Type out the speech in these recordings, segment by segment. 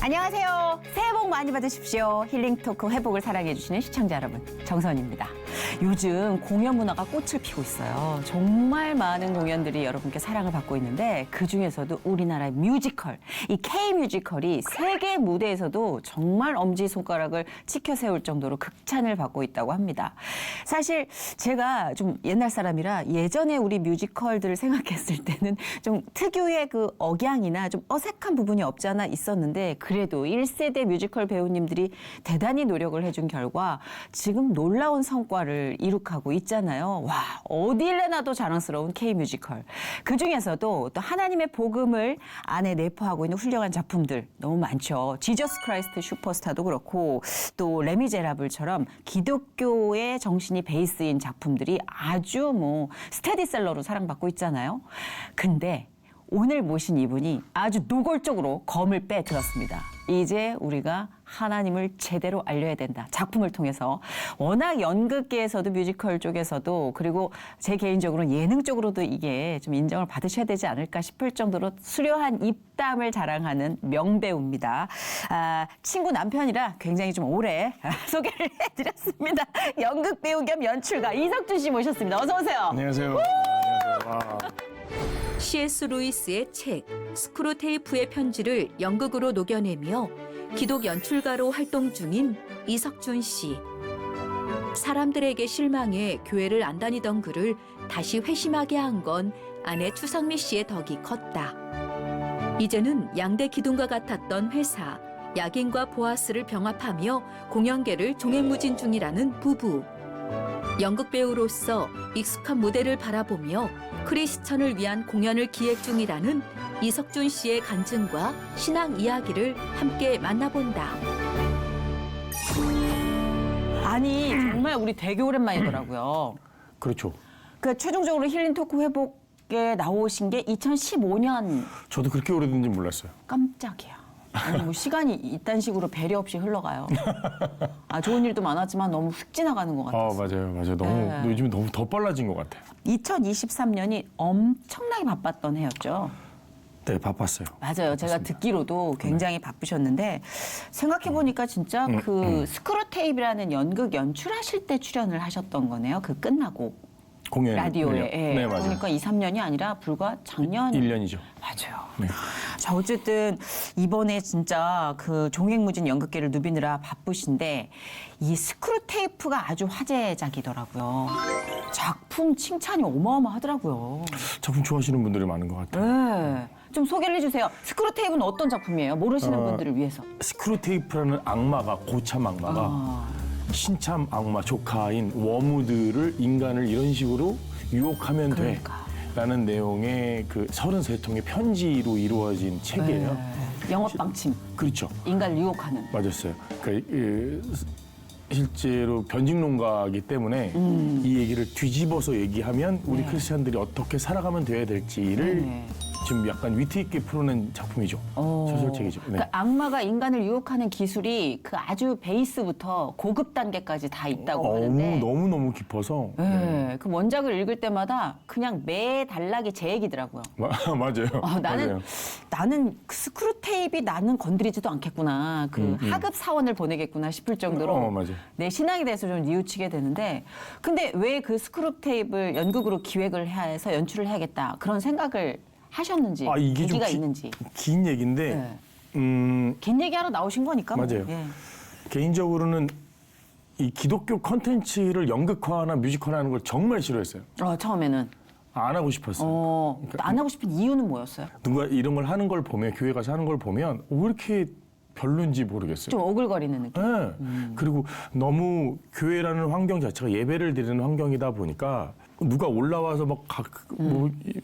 안녕하세요. 새해 복 많이 받으십시오. 힐링토크 회복을 사랑해주시는 시청자 여러분, 정선입니다. 요즘 공연 문화가 꽃을 피고 있어요. 정말 많은 공연들이 여러분께 사랑을 받고 있는데 그중에서도 우리나라의 뮤지컬, 이 K-뮤지컬이 세계 무대에서도 정말 엄지손가락을 치켜 세울 정도로 극찬을 받고 있다고 합니다. 사실 제가 좀 옛날 사람이라 예전에 우리 뮤지컬들을 생각했을 때는 좀 특유의 그 억양이나 좀 어색한 부분이 없지 않아 있었는데 그래도 1세대 뮤지컬 배우님들이 대단히 노력을 해준 결과 지금 놀라운 성과를 이룩하고 있잖아요. 와, 어딜 내놔도 자랑스러운 K-뮤지컬. 그중에서도 또 하나님의 복음을 안에 내포하고 있는 훌륭한 작품들 너무 많죠. 지저스 크라이스트 슈퍼스타도 그렇고 또 레미제라블처럼 기독교의 정신이 베이스인 작품들이 아주 뭐 스테디셀러로 사랑받고 있잖아요. 근데 오늘 모신 이분이 아주 노골적으로 검을 빼들었습니다. 이제 우리가 하나님을 제대로 알려야 된다. 작품을 통해서 워낙 연극계에서도 뮤지컬 쪽에서도 그리고 제 개인적으로는 예능 쪽으로도 이게 좀 인정을 받으셔야 되지 않을까 싶을 정도로 수려한 입담을 자랑하는 명배우입니다. 친구 남편이라 굉장히 좀 오래 소개를 해드렸습니다. 연극 배우 겸 연출가 이석준 씨 모셨습니다. 어서 오세요. 안녕하세요. 안녕하세요. 와. C.S. 루이스의 책 스크루테이프의 편지를 연극으로 녹여내며 기독 연출가로 활동 중인 이석준 씨. 사람들에게 실망해 교회를 안 다니던 그를 다시 회심하게 한 건 아내 추성미 씨의 덕이 컸다. 이제는 양대 기둥과 같았던 회사, 약인과 보아스를 병합하며 공연계를 종횡무진 중이라는 부부. 연극 배우로서 익숙한 무대를 바라보며 크리스천을 위한 공연을 기획 중이라는 이석준 씨의 간증과 신앙 이야기를 함께 만나본다. 아니 정말 우리 되게 오랜만이더라고요. 그렇죠. 그 최종적으로 힐링 토크 회복에 나오신 게 2015년. 저도 그렇게 오래된지 몰랐어요. 깜짝이야. 아니 뭐 시간이 이딴 식으로 배려 없이 흘러가요. 좋은 일도 많았지만 너무 훅 지나가는 것 같아요. 맞아요. 너무 요즘 너무 더 빨라진 것 같아요. 2023년이 엄청나게 바빴던 해였죠. 네, 바빴어요. 맞아요. 제가 듣기로도 굉장히 바쁘셨는데 생각해보니까 진짜 그 스크루테이프라는 연극 연출하실 때 출연을 하셨던 거네요. 그 끝나고 공연 라디오에. 예. 네, 맞아요. 그러니까 2, 3년이 아니라 불과 작년 1년이죠. 맞아요. 네. 자, 어쨌든 이번에 진짜 그 종횡무진 연극계를 누비느라 바쁘신데 이 스크루테이프가 아주 화제작이더라고요. 작품 칭찬이 어마어마하더라고요. 작품 좋아하시는 분들이 많은 것 같아요. 네. 좀 소개를 해주세요. 스크루테이프는 어떤 작품이에요? 모르시는 분들을 위해서. 스크루테이프라는 악마가 고참 악마가 신참 악마 조카인 워무드를 인간을 이런 식으로 유혹하면 그러니까. 돼라는 내용의 그 33통의 편지로 이루어진 책이에요. 네. 영업방침. 그렇죠. 인간을 유혹하는. 맞았어요. 실제로 변직론가이기 때문에 이 얘기를 뒤집어서 얘기하면 우리 크리스찬들이 어떻게 살아가면 돼야 될지를 지금 약간 위트 있게 풀어낸 작품이죠. 소설책이죠. 네. 그 악마가 인간을 유혹하는 기술이 그 아주 베이스부터 고급 단계까지 다 있다고 하는데. 너무 깊어서. 네. 그 원작을 읽을 때마다 그냥 매 단락이 제 얘기더라고요. 맞아요. 나는 그 스크루테이프이 나는 건드리지도 않겠구나. 그 하급 사원을 보내겠구나 싶을 정도로 맞아요. 내 신앙에 대해서 좀 뉘우치게 되는데 근데 왜 그 스크루테이프를 연극으로 기획을 해서 연출을 해야겠다 그런 생각을 하셨는지 이게 좀 계기가 있는지. 긴 얘기인데 긴 얘기하러 나오신 거니까. 맞아요. 예. 개인적으로는 이 기독교 콘텐츠를 연극화나 뮤지컬하는 걸 정말 싫어했어요. 처음에는. 안 하고 싶었어요. 안 하고 싶은 이유는 뭐였어요? 누가 이런 걸 하는 걸 보면 교회 가서 하는 걸 보면 왜 이렇게 별론지 모르겠어요. 좀 오글거리는 느낌. 네. 그리고 너무 교회라는 환경 자체가 예배를 드리는 환경이다 보니까 누가 올라와서 뭐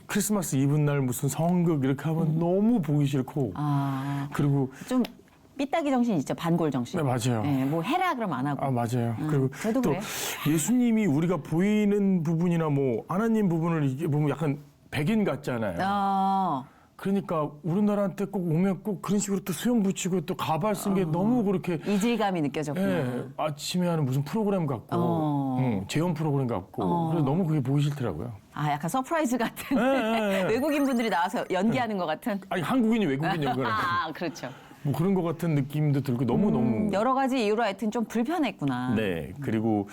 크리스마스 이브 날 무슨 성극 이렇게 하면 너무 보기 싫고 그리고 좀 삐딱이 정신 있죠. 반골 정신. 네, 맞아요. 네, 뭐 해라 그러면 안 하고. 맞아요. 그리고 저도 또 그래요. 예수님이 우리가 보이는 부분이나 뭐 하나님 부분을 이게 보면 약간 백인 같잖아요. 그러니까 우리나라한테 꼭 오면 꼭 그런 식으로 또 수염 붙이고 또 가발 쓴 게 너무 그렇게 이질감이 느껴졌구나. 아침에 하는 무슨 프로그램 같고 재연 프로그램 같고 그래서 너무 그게 보기 싫더라고요. 약간 서프라이즈 같은 외국인 분들이 나와서 연기하는 것 같은. 아니 한국인이 외국인 연구를 그렇죠. 뭐 그런 것 같은 느낌도 들고 너무 여러 가지 이유로 하여튼 좀 불편했구나. 네. 그리고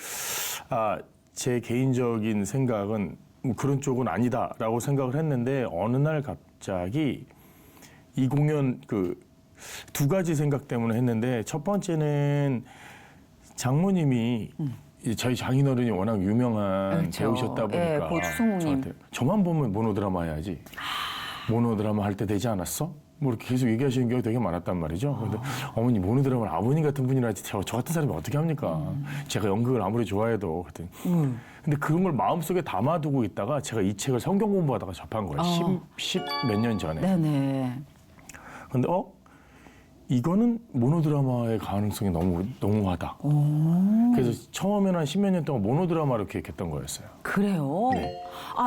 제 개인적인 생각은 뭐 그런 쪽은 아니다라고 생각을 했는데 어느 날 갑자기 이 공연 두 가지 생각 때문에 했는데 첫 번째는 장모님이 저희 장인어른이 워낙 유명한 그렇죠. 배우셨다 보니까 예, 고 추성욱님. 저한테 저만 보면 모노드라마 해야지. 모노드라마 할 때 되지 않았어? 뭐 이렇게 계속 얘기하시는 경우가 되게 많았단 말이죠. 근데 어머니 모노드라마를 아버님 같은 분이라 하지 저 같은 사람이 어떻게 합니까? 제가 연극을 아무리 좋아해도. 근데 그런 걸 마음속에 담아두고 있다가 제가 이 책을 성경 공부하다가 접한 거예요. 10 몇 년 전에. 네네. 근데 이거는 모노드라마의 가능성이 너무 농후하다. 그래서 처음에는 한 10몇 년 동안 모노드라마로 기획했던 거였어요. 그래요? 네.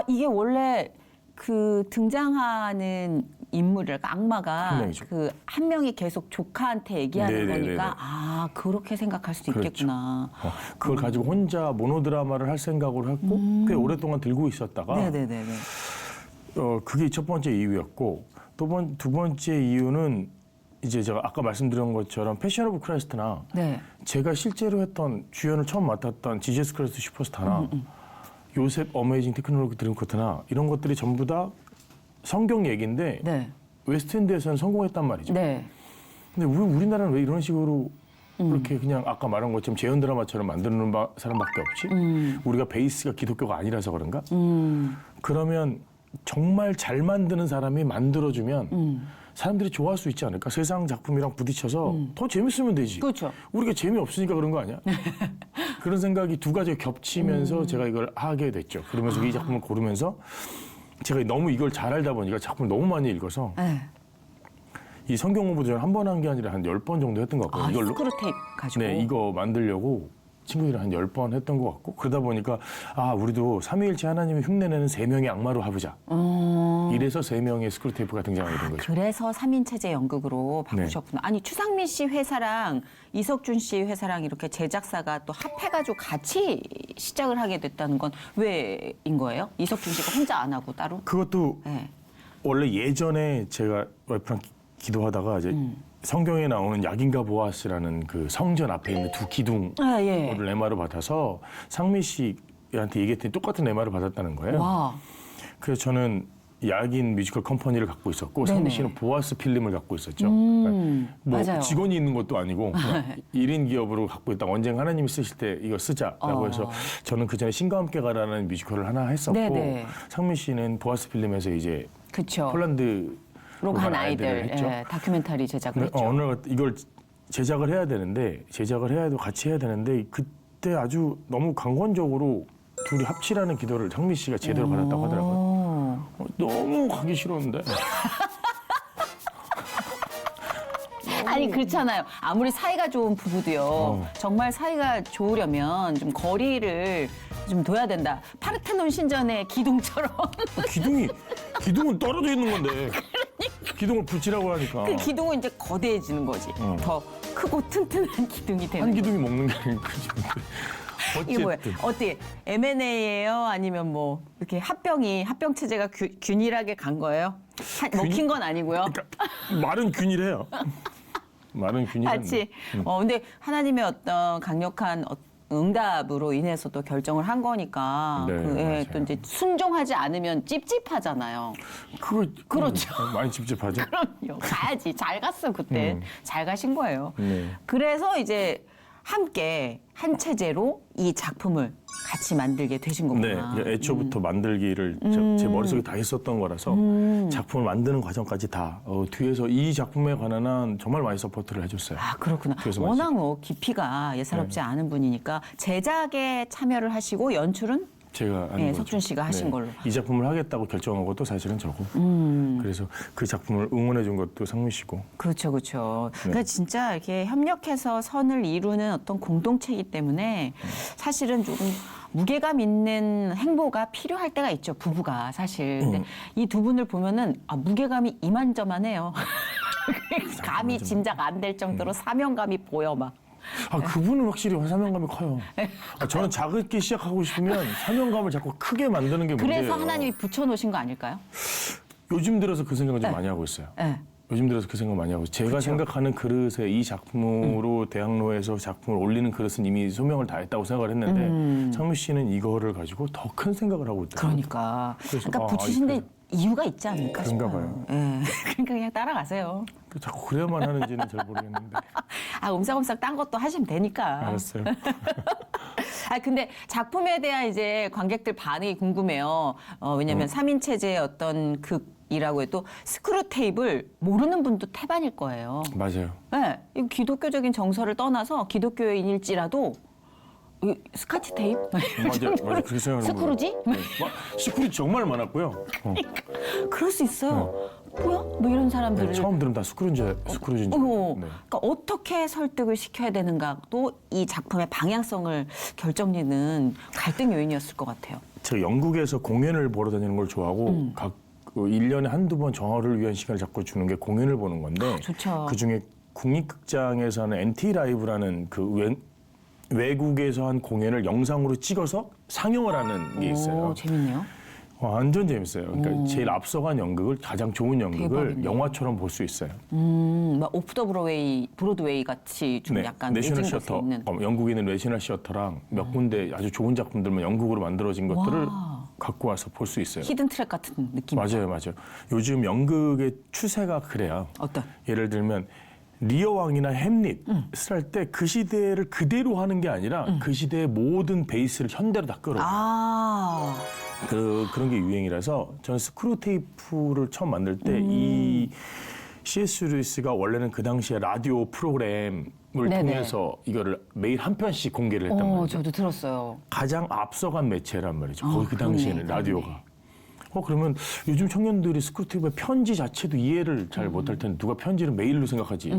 이게 원래 그 등장하는 인물이랄까 악마가 한 명이죠. 그 한 명이 계속 조카한테 얘기하는 네네네네. 거니까 그렇게 생각할 수도 그렇죠. 있겠구나. 그걸 가지고 혼자 모노드라마를 할 생각을 했고 꽤 오랫동안 들고 있었다가 네네네. 그게 첫 번째 이유였고 두 번째 이유는 이제 제가 아까 말씀드린 것처럼 패션 오브 크라이스트나 네. 제가 실제로 했던 주연을 처음 맡았던 지저스 크라이스트 슈퍼스타나 요셉 어메이징 테크놀로지 드림커트나 이런 것들이 전부 다 성경 얘기인데 네. 웨스트엔드에서는 성공했단 말이죠. 네. 근데 우리나라는 왜 이런 식으로 그렇게 그냥 아까 말한 것처럼 재현 드라마처럼 만드는 사람밖에 없지? 우리가 베이스가 기독교가 아니라서 그런가? 그러면 정말 잘 만드는 사람이 만들어주면 사람들이 좋아할 수 있지 않을까? 세상 작품이랑 부딪혀서 더 재밌으면 되지. 그렇죠. 우리가 재미없으니까 그런 거 아니야? 그런 생각이 두 가지가 겹치면서 제가 이걸 하게 됐죠. 그러면서 이 작품을 고르면서 제가 너무 이걸 잘 알다 보니까 작품을 너무 많이 읽어서 네. 이 성경 공부도 저는 한 번 한 게 아니라 한 10번 정도 했던 것 같거든요. 이걸로. 스크루 테이프 가지고. 네, 이거 만들려고 친구들이 한 10번 했던 것 같고 그러다 보니까 우리도 삼위일체 하나님이 흉내내는 3명의 악마로 해보자. 이래서 3명의 스크루테이프가 등장하게 된 거죠. 그래서 3인 체제 연극으로 바꾸셨구나. 아니 추상민 씨 회사랑 이석준 씨 회사랑 이렇게 제작사가 또 합해가지고 같이 시작을 하게 됐다는 건 왜인 거예요? 이석준 씨가 혼자 안 하고 따로? 그것도 네. 원래 예전에 제가 와이프랑 기도하다가 이제 성경에 나오는 야긴과 보아스라는 그 성전 앞에 있는 두 기둥을 예. 레마를 받아서 상민 씨한테 얘기했더니 똑같은 레마를 받았다는 거예요. 와. 그래서 저는 야긴 뮤지컬 컴퍼니를 갖고 있었고 네네. 상민 씨는 보아스 필름을 갖고 있었죠. 그러니까 뭐 맞아요. 직원이 있는 것도 아니고 그냥 1인 기업으로 갖고 있다가 언젠가 하나님이 쓰실 때 이거 쓰자라고 해서 저는 그전에 신과 함께 가라는 뮤지컬을 하나 했었고 네네. 상민 씨는 보아스 필름에서 이제 그쵸. 폴란드 로간 아이들 했죠. 다큐멘터리 제작을 했죠. 어느 날 이걸 제작을 해야 되는데 같이 해야 되는데 그때 아주 너무 강권적으로 둘이 합치라는 기도를 상민 씨가 제대로 받았다고 하더라고요. 너무 가기 싫었는데. 아니 그렇잖아요. 아무리 사이가 좋은 부부도요. 정말 사이가 좋으려면 좀 거리를 좀 둬야 된다. 파르테논 신전의 기둥처럼. 기둥은 떨어져 있는 건데. 기둥을 붙이라고 하니까. 그 기둥은 이제 거대해지는 거지. 더 크고 튼튼한 기둥이 되는 한 거지. 기둥이 먹는 게 아니고. 이게 뭐예요? 어쨌든. 어떻게 M&A예요? 아니면 뭐 이렇게 합병 체제가 균일하게 간 거예요? 먹힌 건 아니고요. 그러니까 말은 균일해요. 말은 균일한데. 같이. 근데 하나님의 어떤 강력한 응답으로 인해서 또 결정을 한 거니까 네, 맞아요. 또 이제 순종하지 않으면 찝찝하잖아요. 그렇죠. 많이 찝찝하죠. 그럼요. 가야지. 잘 갔어 그때. 잘 가신 거예요. 네. 그래서 이제 함께 한 체제로 이 작품을 같이 만들게 되신 네, 거구나. 애초부터 만들기를 제 머릿속에 다 있었던 거라서 작품을 만드는 과정까지 다 뒤에서 이 작품에 관한 한 정말 많이 서포트를 해줬어요. 그렇구나. 뒤에서 워낙 깊이가 예사롭지 않은 분이니까 제작에 참여를 하시고 연출은 제가 한 네, 거죠. 석준 씨가 하신 걸로. 이 작품을 하겠다고 결정한 것도 사실은 저고. 그래서 그 작품을 응원해 준 것도 상민 씨고. 그렇죠, 그렇죠. 그러니까 진짜 이렇게 협력해서 선을 이루는 어떤 공동체이기 때문에 사실은 조금 무게감 있는 행보가 필요할 때가 있죠, 부부가 사실. 근데 이 두 분을 보면은 무게감이 이만저만해요. 감이 짐작 안 될 정도로 사명감이 보여 막. 그분은 확실히 사명감이 커요. 저는 작게 시작하고 싶으면 사명감을 자꾸 크게 만드는 게 문제예요. 그래서 하나님이 붙여놓으신 거 아닐까요? 요즘 들어서 그 생각을 좀 많이 하고 있어요. 네. 요즘 들어서 그 생각 많이 하고 제가 그쵸. 생각하는 그릇에 이 작품으로 대학로에서 작품을 올리는 그릇은 이미 소명을 다했다고 생각을 했는데 창미 씨는 이거를 가지고 더 큰 생각을 하고 있더라고요. 그러니까. 그래서, 그러니까 붙이신데 이유가 있지 않을까 그런가 싶어요. 봐요. 예. 그러니까 그냥 따라가세요. 자꾸 그래야만 하는지는 잘 모르겠는데. 아, 옴싹옴싹 딴 것도 하시면 되니까. 알았어요. 아, 근데 작품에 대한 이제 관객들 반응이 궁금해요. 왜냐면 3인 체제의 어떤 극이라고 해도 스크루테이프를 모르는 분도 태반일 거예요. 맞아요. 네, 이 기독교적인 정서를 떠나서 기독교인일지라도 이 스카치 테이프? 맞아요. 그렇게 생각하는 스크루지? 거예요. 네. 스크루지 정말 많았고요. 그럴 수 있어요. 뭐야? 뭐 이런 사람들을. 네, 처음 들으면 다 스크루지인 줄 알아요. 네. 그러니까 어떻게 설득을 시켜야 되는가도 이 작품의 방향성을 결정짓는 갈등 요인이었을 것 같아요. 제가 영국에서 공연을 보러 다니는 걸 좋아하고 각 1년에 한두 번 저를 위한 시간을 자꾸 주는 게 공연을 보는 건데 좋죠. 그중에 국립극장에서 하는 NT 라이브라는 그 외국에서 한 공연을 영상으로 찍어서 상영을 하는 게 있어요. 오, 재밌네요. 완전 재밌어요. 그러니까 제일 앞서간 연극을 가장 좋은 연극을 대박이네. 영화처럼 볼 수 있어요. 막 오프 더 브로드웨이 같이 좀 약간 내셔널 내진 곳에 시어터, 있는. 영국에는 내셔널 시어터랑 몇 군데 아주 좋은 작품들만 영국으로 만들어진 것들을 와. 갖고 와서 볼 수 있어요. 히든 트랙 같은 느낌. 맞아요. 요즘 연극의 추세가 그래요. 어떤? 예를 들면 리어 왕이나 햄릿을 할 때 그 시대를 그대로 하는 게 아니라 그 시대의 모든 베이스를 현대로 다 끌어. 아, 그런 게 유행이라서 저는 스크루테이프를 처음 만들 때 이 C.S. 루이스가 원래는 그 당시에 라디오 프로그램을 네네. 통해서 이거를 매일 한 편씩 공개를 했단 말이죠. 저도 들었어요. 가장 앞서간 매체란 말이죠. 거기 그 그러네, 당시에는 그러네. 라디오가. 그러면 요즘 청년들이 스크루테이프의 편지 자체도 이해를 잘 못할 텐데 누가 편지를 메일로 생각하지.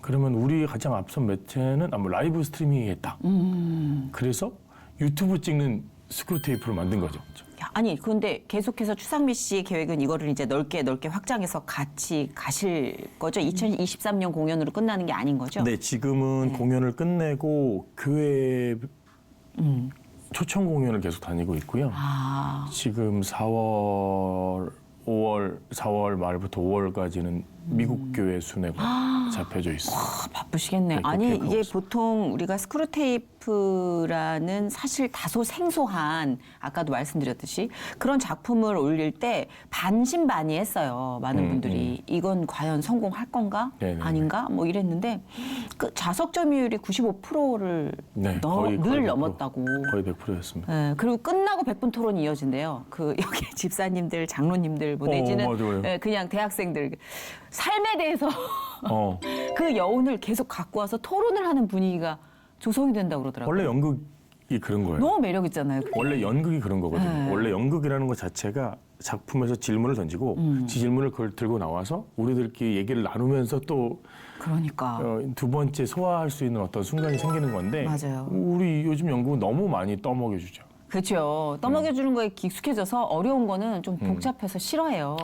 그러면 우리의 가장 앞선 매체는 아마 라이브 스트리밍이 했다. 그래서 유튜브 찍는 스크루테이프를 만든 거죠. 야, 아니 근데 계속해서 추상미 씨 계획은 이거를 이제 넓게 확장해서 같이 가실 거죠? 2023년 공연으로 끝나는 게 아닌 거죠? 네, 지금은 공연을 끝내고 교회 초청 공연을 계속 다니고 있고요. 아, 지금 4월 말부터 5월까지는 미국 교회 순회가 잡혀져 있어요. 바쁘시겠네. 네, 아니 계획하고 이게 있어요. 보통 우리가 스크루테이프라는 사실 다소 생소한 아까도 말씀드렸듯이 그런 작품을 올릴 때 반신반의했어요. 많은 분들이 이건 과연 성공할 건가 네네네. 아닌가 뭐 이랬는데 그 좌석 점유율이 95%를 네, 늘 100%. 넘었다고. 거의 100%였습니다. 네, 그리고 끝나고 100분 토론이 이어진대요. 그 여기 집사님들, 장로님들 뭐 내지는 맞아요. 그냥 대학생들 삶에 대해서 어. 그 여운을 계속 갖고 와서 토론을 하는 분위기가 조성이 된다고 그러더라고요. 원래 연극이 그런 거예요. 너무 매력 있잖아요. 원래 연극이 그런 거거든요. 네. 원래 연극이라는 것 자체가 작품에서 질문을 던지고 그 질문을 그걸 들고 나와서 우리들끼리 얘기를 나누면서 또 그러니까. 두 번째 소화할 수 있는 어떤 순간이 생기는 건데 맞아요. 우리 요즘 연극은 너무 많이 떠먹여주죠. 그렇죠. 떠먹여주는 거에 익숙해져서 어려운 거는 좀 복잡해서 싫어해요.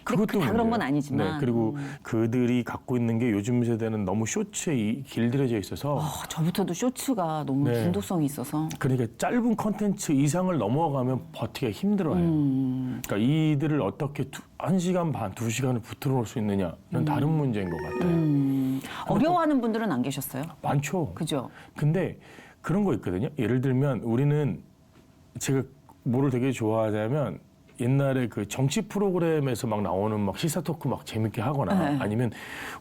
근데 다 그런 건 문제예요. 아니지만. 네, 그리고 그들이 갖고 있는 게 요즘 세대는 너무 쇼츠에 길들여져 있어서 저부터도 쇼츠가 너무 네. 중독성이 있어서. 그러니까 짧은 콘텐츠 이상을 넘어가면 버티기가 힘들어요. 그러니까 이들을 어떻게 1시간 반, 2시간을 붙들어 놓을 수 있느냐는 다른 문제인 것 같아요. 어려워하는 분들은 안 계셨어요? 많죠. 그죠? 근데 그런 거 있거든요. 예를 들면 우리는 제가 뭐를 되게 좋아하냐면 옛날에 그 정치 프로그램에서 막 나오는 막 시사 토크 막 재밌게 하거나 네. 아니면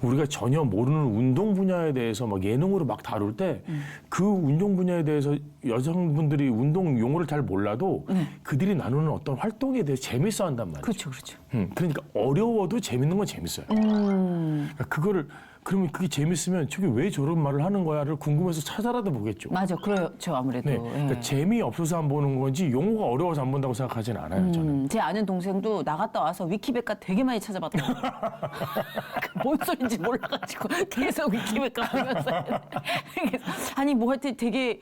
우리가 전혀 모르는 운동 분야에 대해서 막 예능으로 막 다룰 때 그 운동 분야에 대해서 여성분들이 운동 용어를 잘 몰라도 그들이 나누는 어떤 활동에 대해 재밌어 한단 말이에요. 그렇죠, 그렇죠. 그러니까 어려워도 재밌는 건 재밌어요. 그러니까 그거를 그러면 그게 재밌으면 저게 왜 저런 말을 하는 거야를 궁금해서 찾아라도 보겠죠. 맞아, 그렇죠, 아무래도. 네, 예. 그러니까 재미없어서 안 보는 건지 용어가 어려워서 안 본다고 생각하진 않아요. 저는. 제 아는 동생도 나갔다 와서 위키백과 되게 많이 찾아봤더라고요. 뭔 소린지 몰라가지고 계속 위키백과 보면서 아니 뭐 하여튼 되게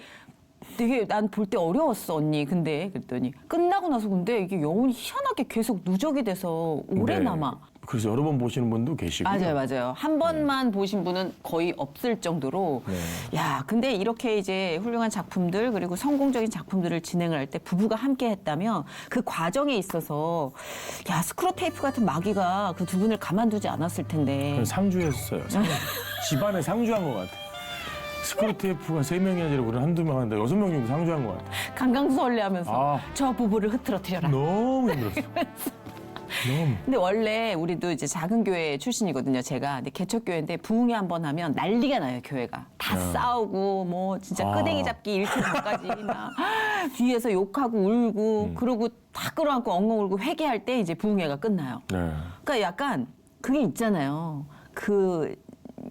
난 볼 때 어려웠어 언니. 근데 그랬더니 끝나고 나서 근데 이게 여운이 희한하게 계속 누적이 돼서 오래 네. 남아. 그래서 여러 번 보시는 분도 계시고. 맞아요. 한 번만 보신 분은 거의 없을 정도로. 네. 야, 근데 이렇게 이제 훌륭한 작품들 그리고 성공적인 작품들을 진행을 할 때 부부가 함께 했다면 그 과정에 있어서 야, 스크루테이프 같은 마귀가 그 두 분을 가만두지 않았을 텐데. 그냥 상주했어요. 집안에 상주한 것 같아. 스크루테이프가 3명이 아니라 우리 한두 명 하는데 6명 정도 상주한 것 같아. 강강수월래 하면서 아. 저 부부를 흐트러뜨려라. 너무 힘들었어. 너무. 근데 원래 우리도 이제 작은 교회 출신이거든요, 제가. 근데 개척교회인데 부흥회 한 번 하면 난리가 나요, 교회가. 다 싸우고 뭐 진짜 아. 끄댕이 잡기 1초 전까지 막 뒤에서 욕하고 울고 그러고 다 끌어안고 엉엉 울고 회개할 때 이제 부흥회가 끝나요. 네. 그러니까 약간 그게 있잖아요. 그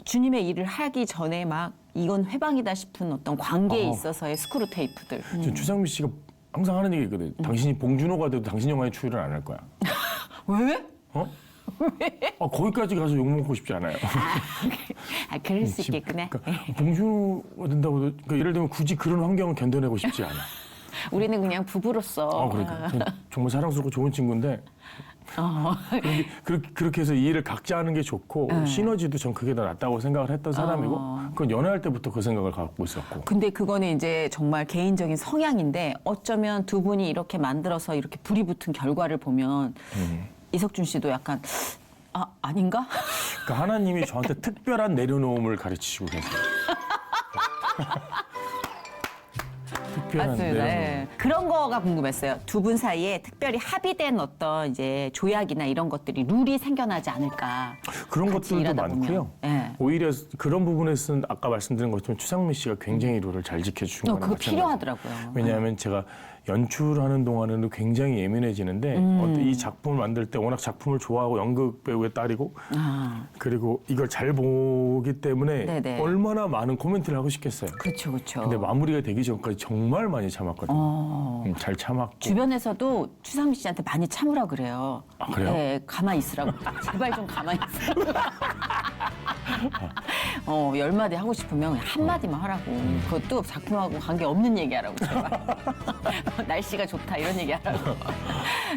주님의 일을 하기 전에 막 이건 회방이다 싶은 어떤 관계에 있어서의 스크루테이프들. 저 주상미 씨가 항상 하는 얘기 있거든. 당신이 봉준호가 돼도 당신 영화에 출연 안 할 거야. 왜? 어? 아, 거기까지 가서 욕먹고 싶지 않아요. 아, 그럴 수 있겠구나. 그러니까 봉준호가 된다고 해도 그러니까 예를 들면 굳이 그런 환경을 견뎌내고 싶지 않아. 우리는 그냥 부부로서. 그러니까 전 정말 사랑스럽고 좋은 친구인데 그렇게 해서 이해를 각자 하는 게 좋고 시너지도 전 그게 더 낫다고 생각을 했던 사람이고 그건 연애할 때부터 그 생각을 갖고 있었고. 근데 그거는 이제 정말 개인적인 성향인데 어쩌면 두 분이 이렇게 만들어서 이렇게 불이 붙은 결과를 보면 이석준 씨도 약간 아닌가? 그러니까 하나님이 저한테 특별한 내려놓음을 가르치시고 계세요. 특별한 맞습니다. 내려놓음. 예. 그런 거가 궁금했어요. 두 분 사이에 특별히 합의된 어떤 이제 조약이나 이런 것들이 룰이 생겨나지 않을까. 그런 같이 것들도 일하다 많고요. 보면. 예. 오히려 그런 부분에서는 아까 말씀드린 것처럼 추상미 씨가 굉장히 룰을 잘 지켜주신 거랑 그거 마찬가지예요. 필요하더라고요. 왜냐하면 제가 연출하는 동안에는 굉장히 예민해지는데 이 작품을 만들 때 워낙 작품을 좋아하고 연극 배우의 딸이고 그리고 이걸 잘 보기 때문에 네네. 얼마나 많은 코멘트를 하고 싶겠어요. 그렇죠, 그렇죠. 근데 마무리가 되기 전까지 정말 많이 참았거든요. 잘 참았고. 주변에서도 추상미 씨한테 많이 참으라 그래요. 아, 그래요? 네, 가만히 있으라고. 제발 좀 가만히 있으라고. 10마디 하고 싶으면 그냥 한마디만 하라고. 그것도 작품하고 관계없는 얘기 하라고, 제발. 날씨가 좋다, 이런 얘기 하라고.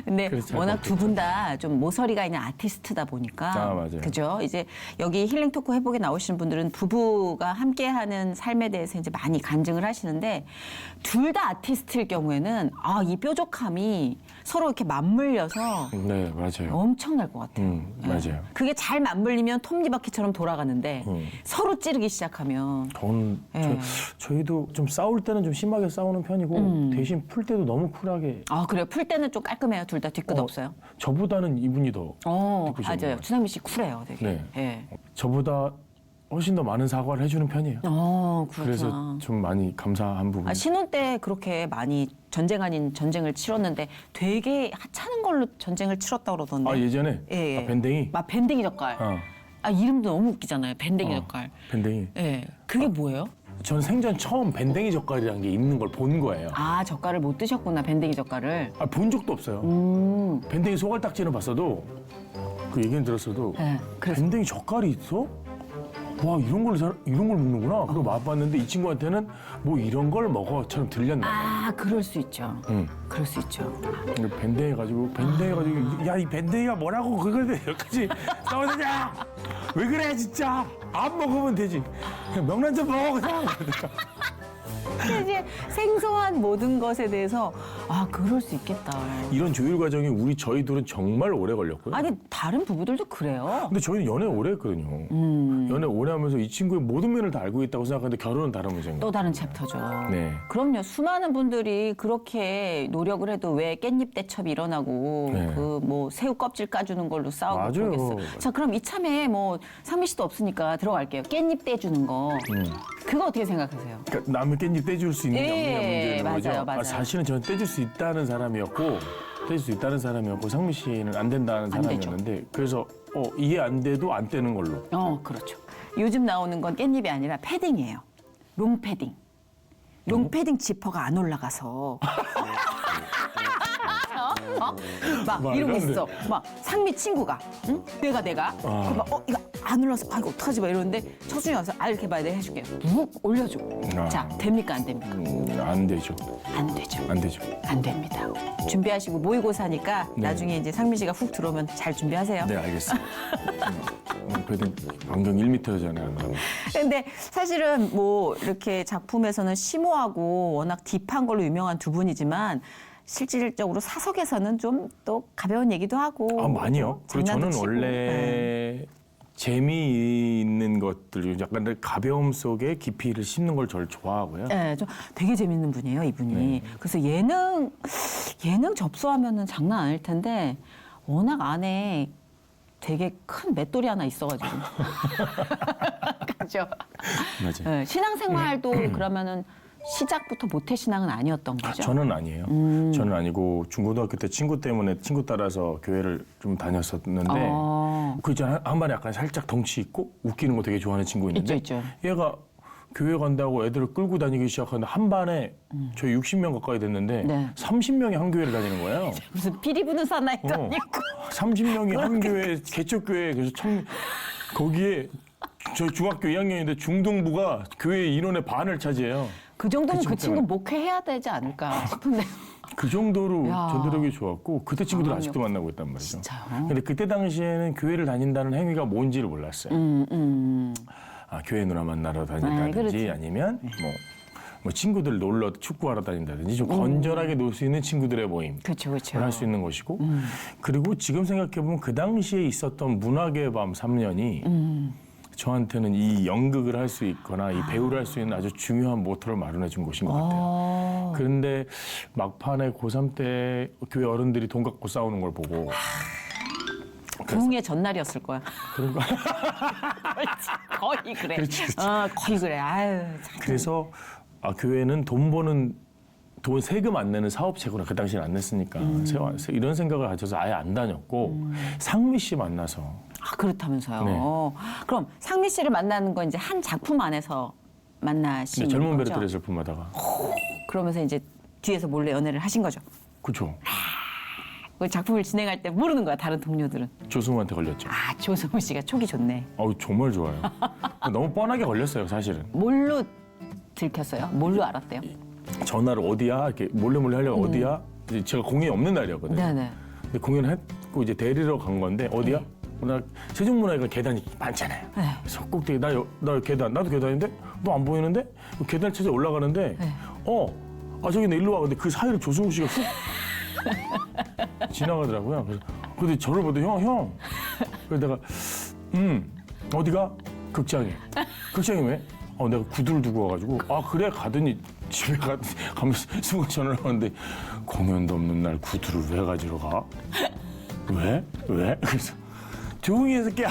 근데 그래서 워낙 두 분 다 좀 모서리가 있는 아티스트다 보니까. 맞아요. 그죠? 이제 여기 힐링 토크 회복에 나오시는 분들은 부부가 함께하는 삶에 대해서 이제 많이 간증을 하시는데 둘 다 아티스트일 경우에는 이 뾰족함이 서로 이렇게 맞물려서 네, 맞아요. 엄청날 것 같아요. 맞아요. 그게 잘 맞물리면 톱니바퀴처럼 돌아가는데 서로 찌르기 시작하면 저희도 좀 싸울 때는 좀 심하게 싸우는 편이고 대신 풀 때도 너무 쿨하게. 그래요. 풀 때는 좀 깔끔해요. 둘 다 뒤끝 없어요. 저보다는 이분이 더 뒤끝이 맞아요. 없는 것 추상미 씨 쿨해요, 되게. 네. 예. 저보다 훨씬 더 많은 사과를 해주는 편이에요. 그렇구나. 그래서 좀 많이 감사한 부분. 신혼 때 그렇게 많이 전쟁 아닌 전쟁을 치렀는데 되게 하찮은 걸로 전쟁을 치렀다고 그러던데. 예전에 예. 밴댕이. 밴댕이 젓갈. 어. 이름도 너무 웃기잖아요. 밴댕이 젓갈. 밴댕이. 예. 그게 뭐예요? 전 생전 처음 밴댕이 젓갈이라는 게 있는 걸 본 거예요. 젓갈을 못 드셨구나, 밴댕이 젓갈을. 본 적도 없어요. 밴댕이 소갈딱지는 봤어도 그 얘기는 들었어도 네, 그래서. 밴댕이 젓갈이 있어? 와 이런 걸 먹는구나. 그리고 맛봤는데 이 친구한테는 뭐 이런 걸 먹어처럼 들렸나. 그럴 수 있죠. 응. 그럴 수 있죠. 밴댕이 가지고 야 이 밴댕이가 뭐라고 그걸 여기까지 싸우느냐? 왜 그래 진짜? 안 먹으면 되지. 그냥 명란젓 먹어 그냥. 근데 이제 생소한 모든 것에 대해서 그럴 수 있겠다. 이런 조율 과정이 저희 둘은 정말 오래 걸렸고요. 아니 다른 부부들도 그래요. 근데 저희는 연애 오래 했거든요. 연애 오래 하면서 이 친구의 모든 면을 다 알고 있다고 생각하는데 결혼은 다른 문제인 또 거예요. 다른 챕터죠. 네. 그럼요. 수많은 분들이 그렇게 노력을 해도 왜 깻잎 대첩이 일어나고 네. 그 뭐 새우 껍질 까주는 걸로 싸우고 맞아요. 그러겠어요. 자 그럼 이참에 뭐 상미 씨도 없으니까 들어갈게요. 깻잎 떼주는 거. 그거 어떻게 생각하세요? 그러니까 남의 깻잎 떼줄 수 있느냐 없느냐 문제인 맞아요, 거죠. 맞아요. 사실은 저는 떼줄 수 있다는 사람이었고 상미 씨는 안 된다는 안 되죠. 사람이었는데 그래서 이해 안 돼도 안 떼는 걸로. 그렇죠. 요즘 나오는 건 깻잎이 아니라 패딩이에요. 롱패딩. 롱패딩 지퍼가 안 올라가서. 막 말도 이런 거 안 돼. 있어. 막 상미 친구가, 응? 내가. 그럼 막 이거 안 올라서 아 이거 어떡하지 막 이러는데 처순이 와서 이렇게 봐야 돼 해줄게요. 묵 올려줘. 아. 자 됩니까 안 됩니까? 안 되죠. 안 되죠. 안 되죠. 안 됩니다. 준비하시고 모의고사니까 네. 나중에 이제 상민 씨가 훅 들어오면 잘 준비하세요. 네, 알겠습니다. 그래도 반경 1m잖아요. 안 그러면. 근데 사실은 뭐 이렇게 작품에서는 심오하고 워낙 딥한 걸로 유명한 두 분이지만 실질적으로 사석에서는 좀 또 가벼운 얘기도 하고 아, 많이요. 그리고 장난도 저는 치고. 원래 재미있는 것들, 약간 가벼움 속에 깊이를 싣는 걸 저를 좋아하고요. 네, 좀 되게 재밌는 분이에요, 이분이. 네. 그래서 예능 접수하면은 장난 아닐 텐데 워낙 안에 되게 큰 맷돌이 하나 있어가지고. 그죠? 맞아요. 네, 신앙생활도 그러면은 시작부터 모태신앙은 아니었던 거죠? 저는 아니에요. 저는 아니고 중고등학교 때 친구 때문에 친구 따라서 교회를 좀 다녔었는데 그 있잖아요. 한 번에 약간 살짝 덩치 있고 웃기는 거 되게 좋아하는 친구 있는데 있죠. 얘가 교회 간다고 애들을 끌고 다니기 시작하는데 한 반에 저희 60명 가까이 됐는데 네. 30명이 한 교회를 다니는 거예요. 무슨 피리 부는 사나이도 아니고. 30명이 한 교회 개척교회 그래서 거기에 저희 중학교 2학년인데 중등부가 교회 인원의 반을 차지해요. 그 정도면 그 그 친구 친구 때문에. 목회해야 되지 않을까 싶은데. 그 정도로 야. 전도력이 좋았고 그때 친구들 아, 아직도 만나고 있단 말이죠. 진짜요? 근데 그때 당시에는 교회를 다닌다는 행위가 뭔지를 몰랐어요. 아, 교회 누나 만나러 다닌다든지 그렇지. 아니면 뭐 친구들 놀러 축구하러 다닌다든지 좀 건전하게 놀 수 있는 친구들의 모임. 그렇죠. 할 수 있는 것이고 그리고 지금 생각해보면 그 당시에 있었던 문학의 밤 3년이 저한테는 이 연극을 할 수 있거나 이 배우를 할 수 있는 아주 중요한 모토를 마련해 준 것인 것 같아요. 그런데 막판에 고3 때 교회 어른들이 돈 갖고 싸우는 걸 보고 부흥의 전날이었을 거야. 그런 거 거의 그래. 그렇지. 거의 그래. 아유. 참. 그래서 교회는 돈 세금 안 내는 사업체구나. 그 당시엔 안 냈으니까. 이런 생각을 가져서 아예 안 다녔고 상미 씨 만나서 그렇다면서요. 네. 그럼 상미 씨를 만나는 건 이제 한 작품 안에서 만나신 거죠? 젊은 베르테의 슬픔하다가 그러면서 이제 뒤에서 몰래 연애를 하신 거죠. 그렇죠. 그 작품을 진행할 때 모르는 거야, 다른 동료들은. 조승우한테 걸렸죠. 조승우 씨가 촉이 좋네. 정말 좋아요. 너무 뻔하게 걸렸어요, 사실은. 뭘로 들켰어요? 뭘로 알았대요? 전화를 어디야? 이렇게 몰래 하려고 어디야? 이제 제가 공연이 없는 날이었거든요. 네네. 근데 공연을 했고 이제 데리러 간 건데 어디야? 나 세종문화회관 계단이 많잖아요. 네. 그래서 꼭대기 나 계단 나도 계단인데 너 안 보이는데 계단 찾아 올라가는데 네. 저기 내 일로 와. 근데 그 사이를 조승우 씨가 훅 지나가더라고요. 근데 저를 보더 형. 그래서 내가 어디가? 극장에. 극장에 왜? 내가 구두를 두고 와가지고 그래 가더니 집에 가면서 승우 전화를 하는데 공연도 없는 날 구두를 왜 가지러 가? 왜? 그래서 조용히 해서 깨.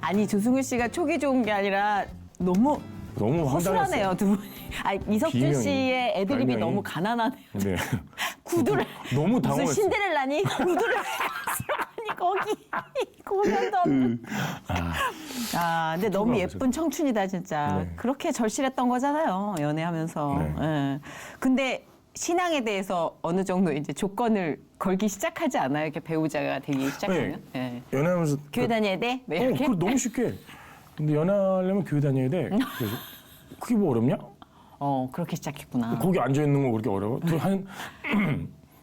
아니, 조승우 씨가 촉이 좋은 게 아니라 너무 허술하네요, 두 분이. 이석준 비명이, 씨의 애드립이 별명이. 너무 가난하네요. 네. 구두를 너무 무슨 당황했어요. 신데렐라니 구두를 아니 거기 공연도 없는. 근데 너무 그거 예쁜 청춘이다 진짜. 네. 그렇게 절실했던 거잖아요, 연애하면서. 네. 예. 근데 신앙에 대해서 어느 정도 이제 조건을 걸기 시작하지 않아요? 이렇게 배우자가 되기 시작하면? 예. 연애하면서 교회 다녀야 돼? 왜 이렇게? 그걸 너무 쉽게. 근데 연애하려면 교회 다녀야 돼. 그래서 그게 뭐 어렵냐? 그렇게 시작했구나. 거기 앉아 있는 거 그렇게 어려워?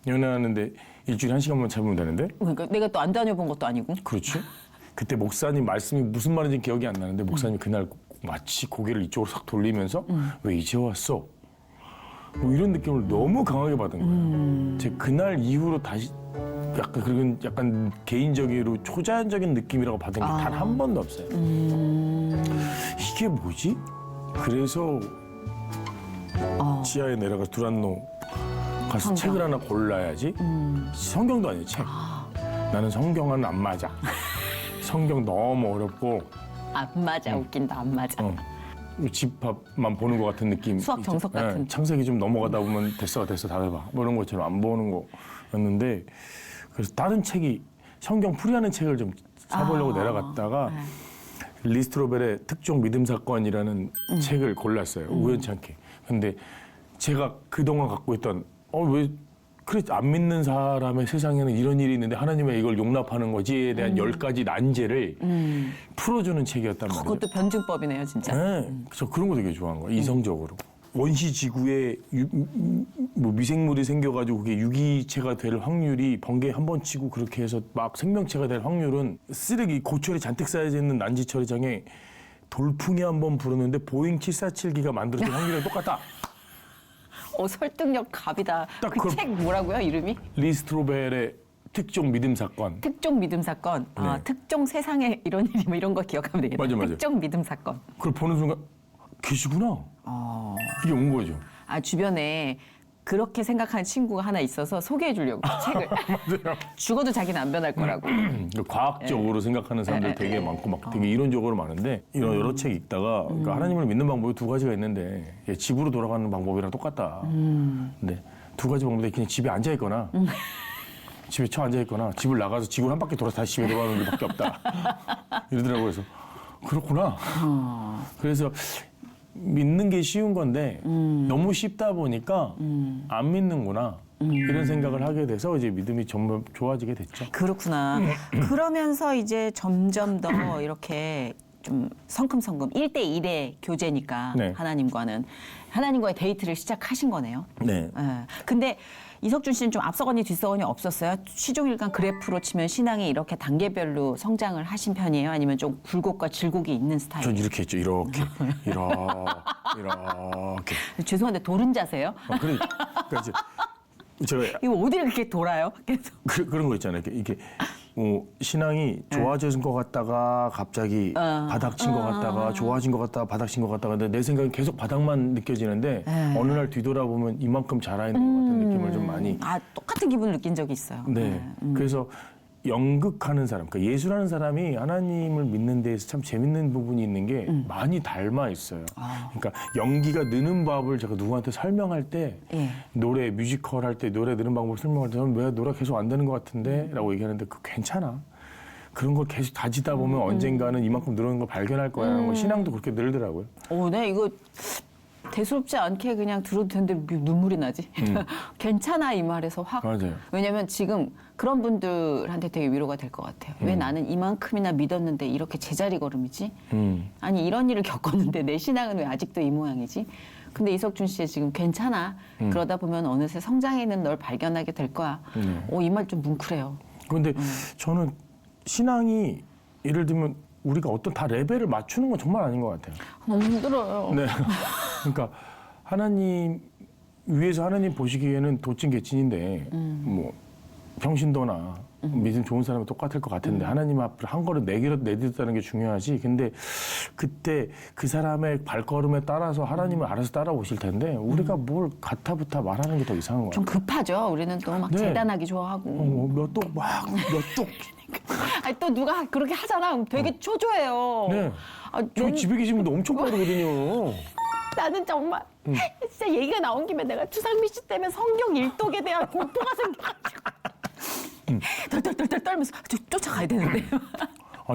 연애하는데 일주일에 1시간만 잡으면 되는데? 그러니까 내가 또 안 다녀본 것도 아니고. 그렇지. 그때 목사님 말씀이 무슨 말인지 기억이 안 나는데 목사님이 그날 마치 고개를 이쪽으로 싹 돌리면서 왜 이제 왔어? 뭐 이런 느낌을 너무 강하게 받은 거예요. 제가 그날 이후로 다시 약간 개인적으로 초자연적인 느낌이라고 받은 게 단 한 번도 없어요. 이게 뭐지? 그래서 지하에 내려가 두란노 가서 성경. 책을 하나 골라야지. 성경도 아니에요, 책. 나는 성경은 안 맞아. 성경 너무 어렵고 안 맞아, 웃긴다, 안 맞아. 집합만 보는 것 같은 느낌. 수학 정석 있죠. 같은. 창세기 좀 넘어가다 보면 됐어 다 해봐. 뭐 이런 것처럼 안 보는 거였는데 그래서 다른 책이 성경 풀이하는 책을 좀 사보려고 내려갔다가 리스트로벨의 특종 믿음 사건이라는 책을 골랐어요. 우연치 않게. 근데 제가 그동안 갖고 있던 왜 그래 안 믿는 사람의 세상에는 이런 일이 있는데 하나님의 이걸 용납하는 거지에 대한 10가지 난제를 풀어주는 책이었단 말이에요. 그것도 변증법이네요, 진짜. 네, 저 그런 거 되게 좋아한 거예요. 이성적으로. 원시 지구에 뭐 미생물이 생겨가지고 그게 유기체가 될 확률이 번개 한 번 치고 그렇게 해서 막 생명체가 될 확률은 쓰레기 고철이 잔뜩 쌓여져 있는 난지 처리장에 돌풍이 한 번 부르는데 보잉 747기가 만들어진 확률이랑 똑같다. 설득력 갑이다. 딱 그 그걸- 책 뭐라고요, 이름이? 리스트로벨의 특종 믿음 사건. 특종 믿음 사건. 아, 네. 특종 세상에 이런 일이 뭐 이런 거 기억하면 되겠다. 맞아. 특종 믿음 사건. 그걸 보는 순간 계시구나. 어. 이게 온 거죠. 아, 주변에 그렇게 생각하는 친구가 하나 있어서 소개해 주려고 책을. 맞아요. 죽어도 자기는 안 변할 거라고. 과학적으로 생각하는 사람들 되게 많고 막 되게 이론적으로 많은데 이런 여러 책 읽다가 그러니까 하나님을 믿는 방법이 두 가지가 있는데 집으로 돌아가는 방법이랑 똑같다. 근데 두 가지 방법인데 그냥 집에 앉아 있거나 집에 처 앉아 있거나 집을 나가서 지구를 한 바퀴 돌아서 다시 집에 돌아가는 게밖에 없다. 이러더라고요. 그래서 그렇구나. 그래서 믿는 게 쉬운 건데 너무 쉽다 보니까 안 믿는구나. 이런 생각을 하게 돼서 이제 믿음이 점점 좋아지게 됐죠. 그렇구나. 그러면서 이제 점점 더 이렇게 좀 성큼성큼 1대1의 교제니까 네. 하나님과의 데이트를 시작하신 거네요. 네. 예. 근데 이석준 씨는 좀 앞서거니 뒤서거니 없었어요? 시종일관 그래프로 치면 신앙이 이렇게 단계별로 성장을 하신 편이에요? 아니면 좀 굴곡과 질곡이 있는 전 스타일이에요? 이렇게 했죠. 이렇게. 이렇게. 죄송한데 도른자세요? 그러니까 이제 제가 이거 어디를 그렇게 돌아요? 계속. 그런 거 있잖아요. 이렇게 신앙이 좋아진 것 같다가 갑자기 바닥친 것 같다가 좋아진 것 같다가 바닥친 것 같다가 근데 내 생각은 계속 바닥만 느껴지는데 어느 날 뒤돌아보면 이만큼 자라있는 것 같은 느낌을 좀 많이 아, 똑같은 기분을 느낀 적이 있어요. 네. 그래서 연극하는 사람, 그러니까 예술하는 사람이 하나님을 믿는 데에서 참 재밌는 부분이 있는 게 많이 닮아 있어요. 그러니까 연기가 느는 법을 제가 누구한테 설명할 때 예. 노래, 뮤지컬 할 때 노래 느는 방법을 설명할 때 저는 왜 노래가 계속 안 되는 것 같은데? 라고 얘기하는데 그거 괜찮아. 그런 걸 계속 다지다 보면 언젠가는 이만큼 늘어난 걸 발견할 거야. 거 신앙도 그렇게 늘더라고요. 네, 이거 대수롭지 않게 그냥 들어도 되는데 왜 눈물이 나지? 괜찮아 이 말에서 확. 맞아요. 왜냐면 지금 그런 분들한테 되게 위로가 될 것 같아요. 왜 나는 이만큼이나 믿었는데 이렇게 제자리 걸음이지? 아니 이런 일을 겪었는데 내 신앙은 왜 아직도 이 모양이지? 근데 이석준 씨의 지금 괜찮아. 그러다 보면 어느새 성장해 있는 널 발견하게 될 거야. 이 말 좀 뭉클해요. 그런데 저는 신앙이 예를 들면 우리가 어떤 다 레벨을 맞추는 건 정말 아닌 것 같아요. 너무 힘들어요. 네. 그러니까 하나님 위에서 하나님 보시기에는 도찐개찐인데 뭐 평신도나 믿음 좋은 사람은 똑같을 것 같은데 하나님 앞으로 한 걸음 내딛었다는 게 중요하지. 근데 그때 그 사람의 발걸음에 따라서 하나님을 알아서 따라오실 텐데 우리가 뭘 가타부타 말하는 게 더 이상한 좀 거예요. 급하죠. 우리는 또 막 네. 재단하기 좋아하고. 몇 독 막 몇 독. 아니 또 누가 그렇게 하잖아. 그럼 되게 초조해요. 네. 아, 저희 집에 계신 분도 엄청 빠르거든요. 나는 정말 진짜 얘기가 나온 김에 내가 추상미 씨 때문에 성경 일독에 대한 공포가 생겨가지고 덜덜덜덜 떨면서 쫓아가야 되는데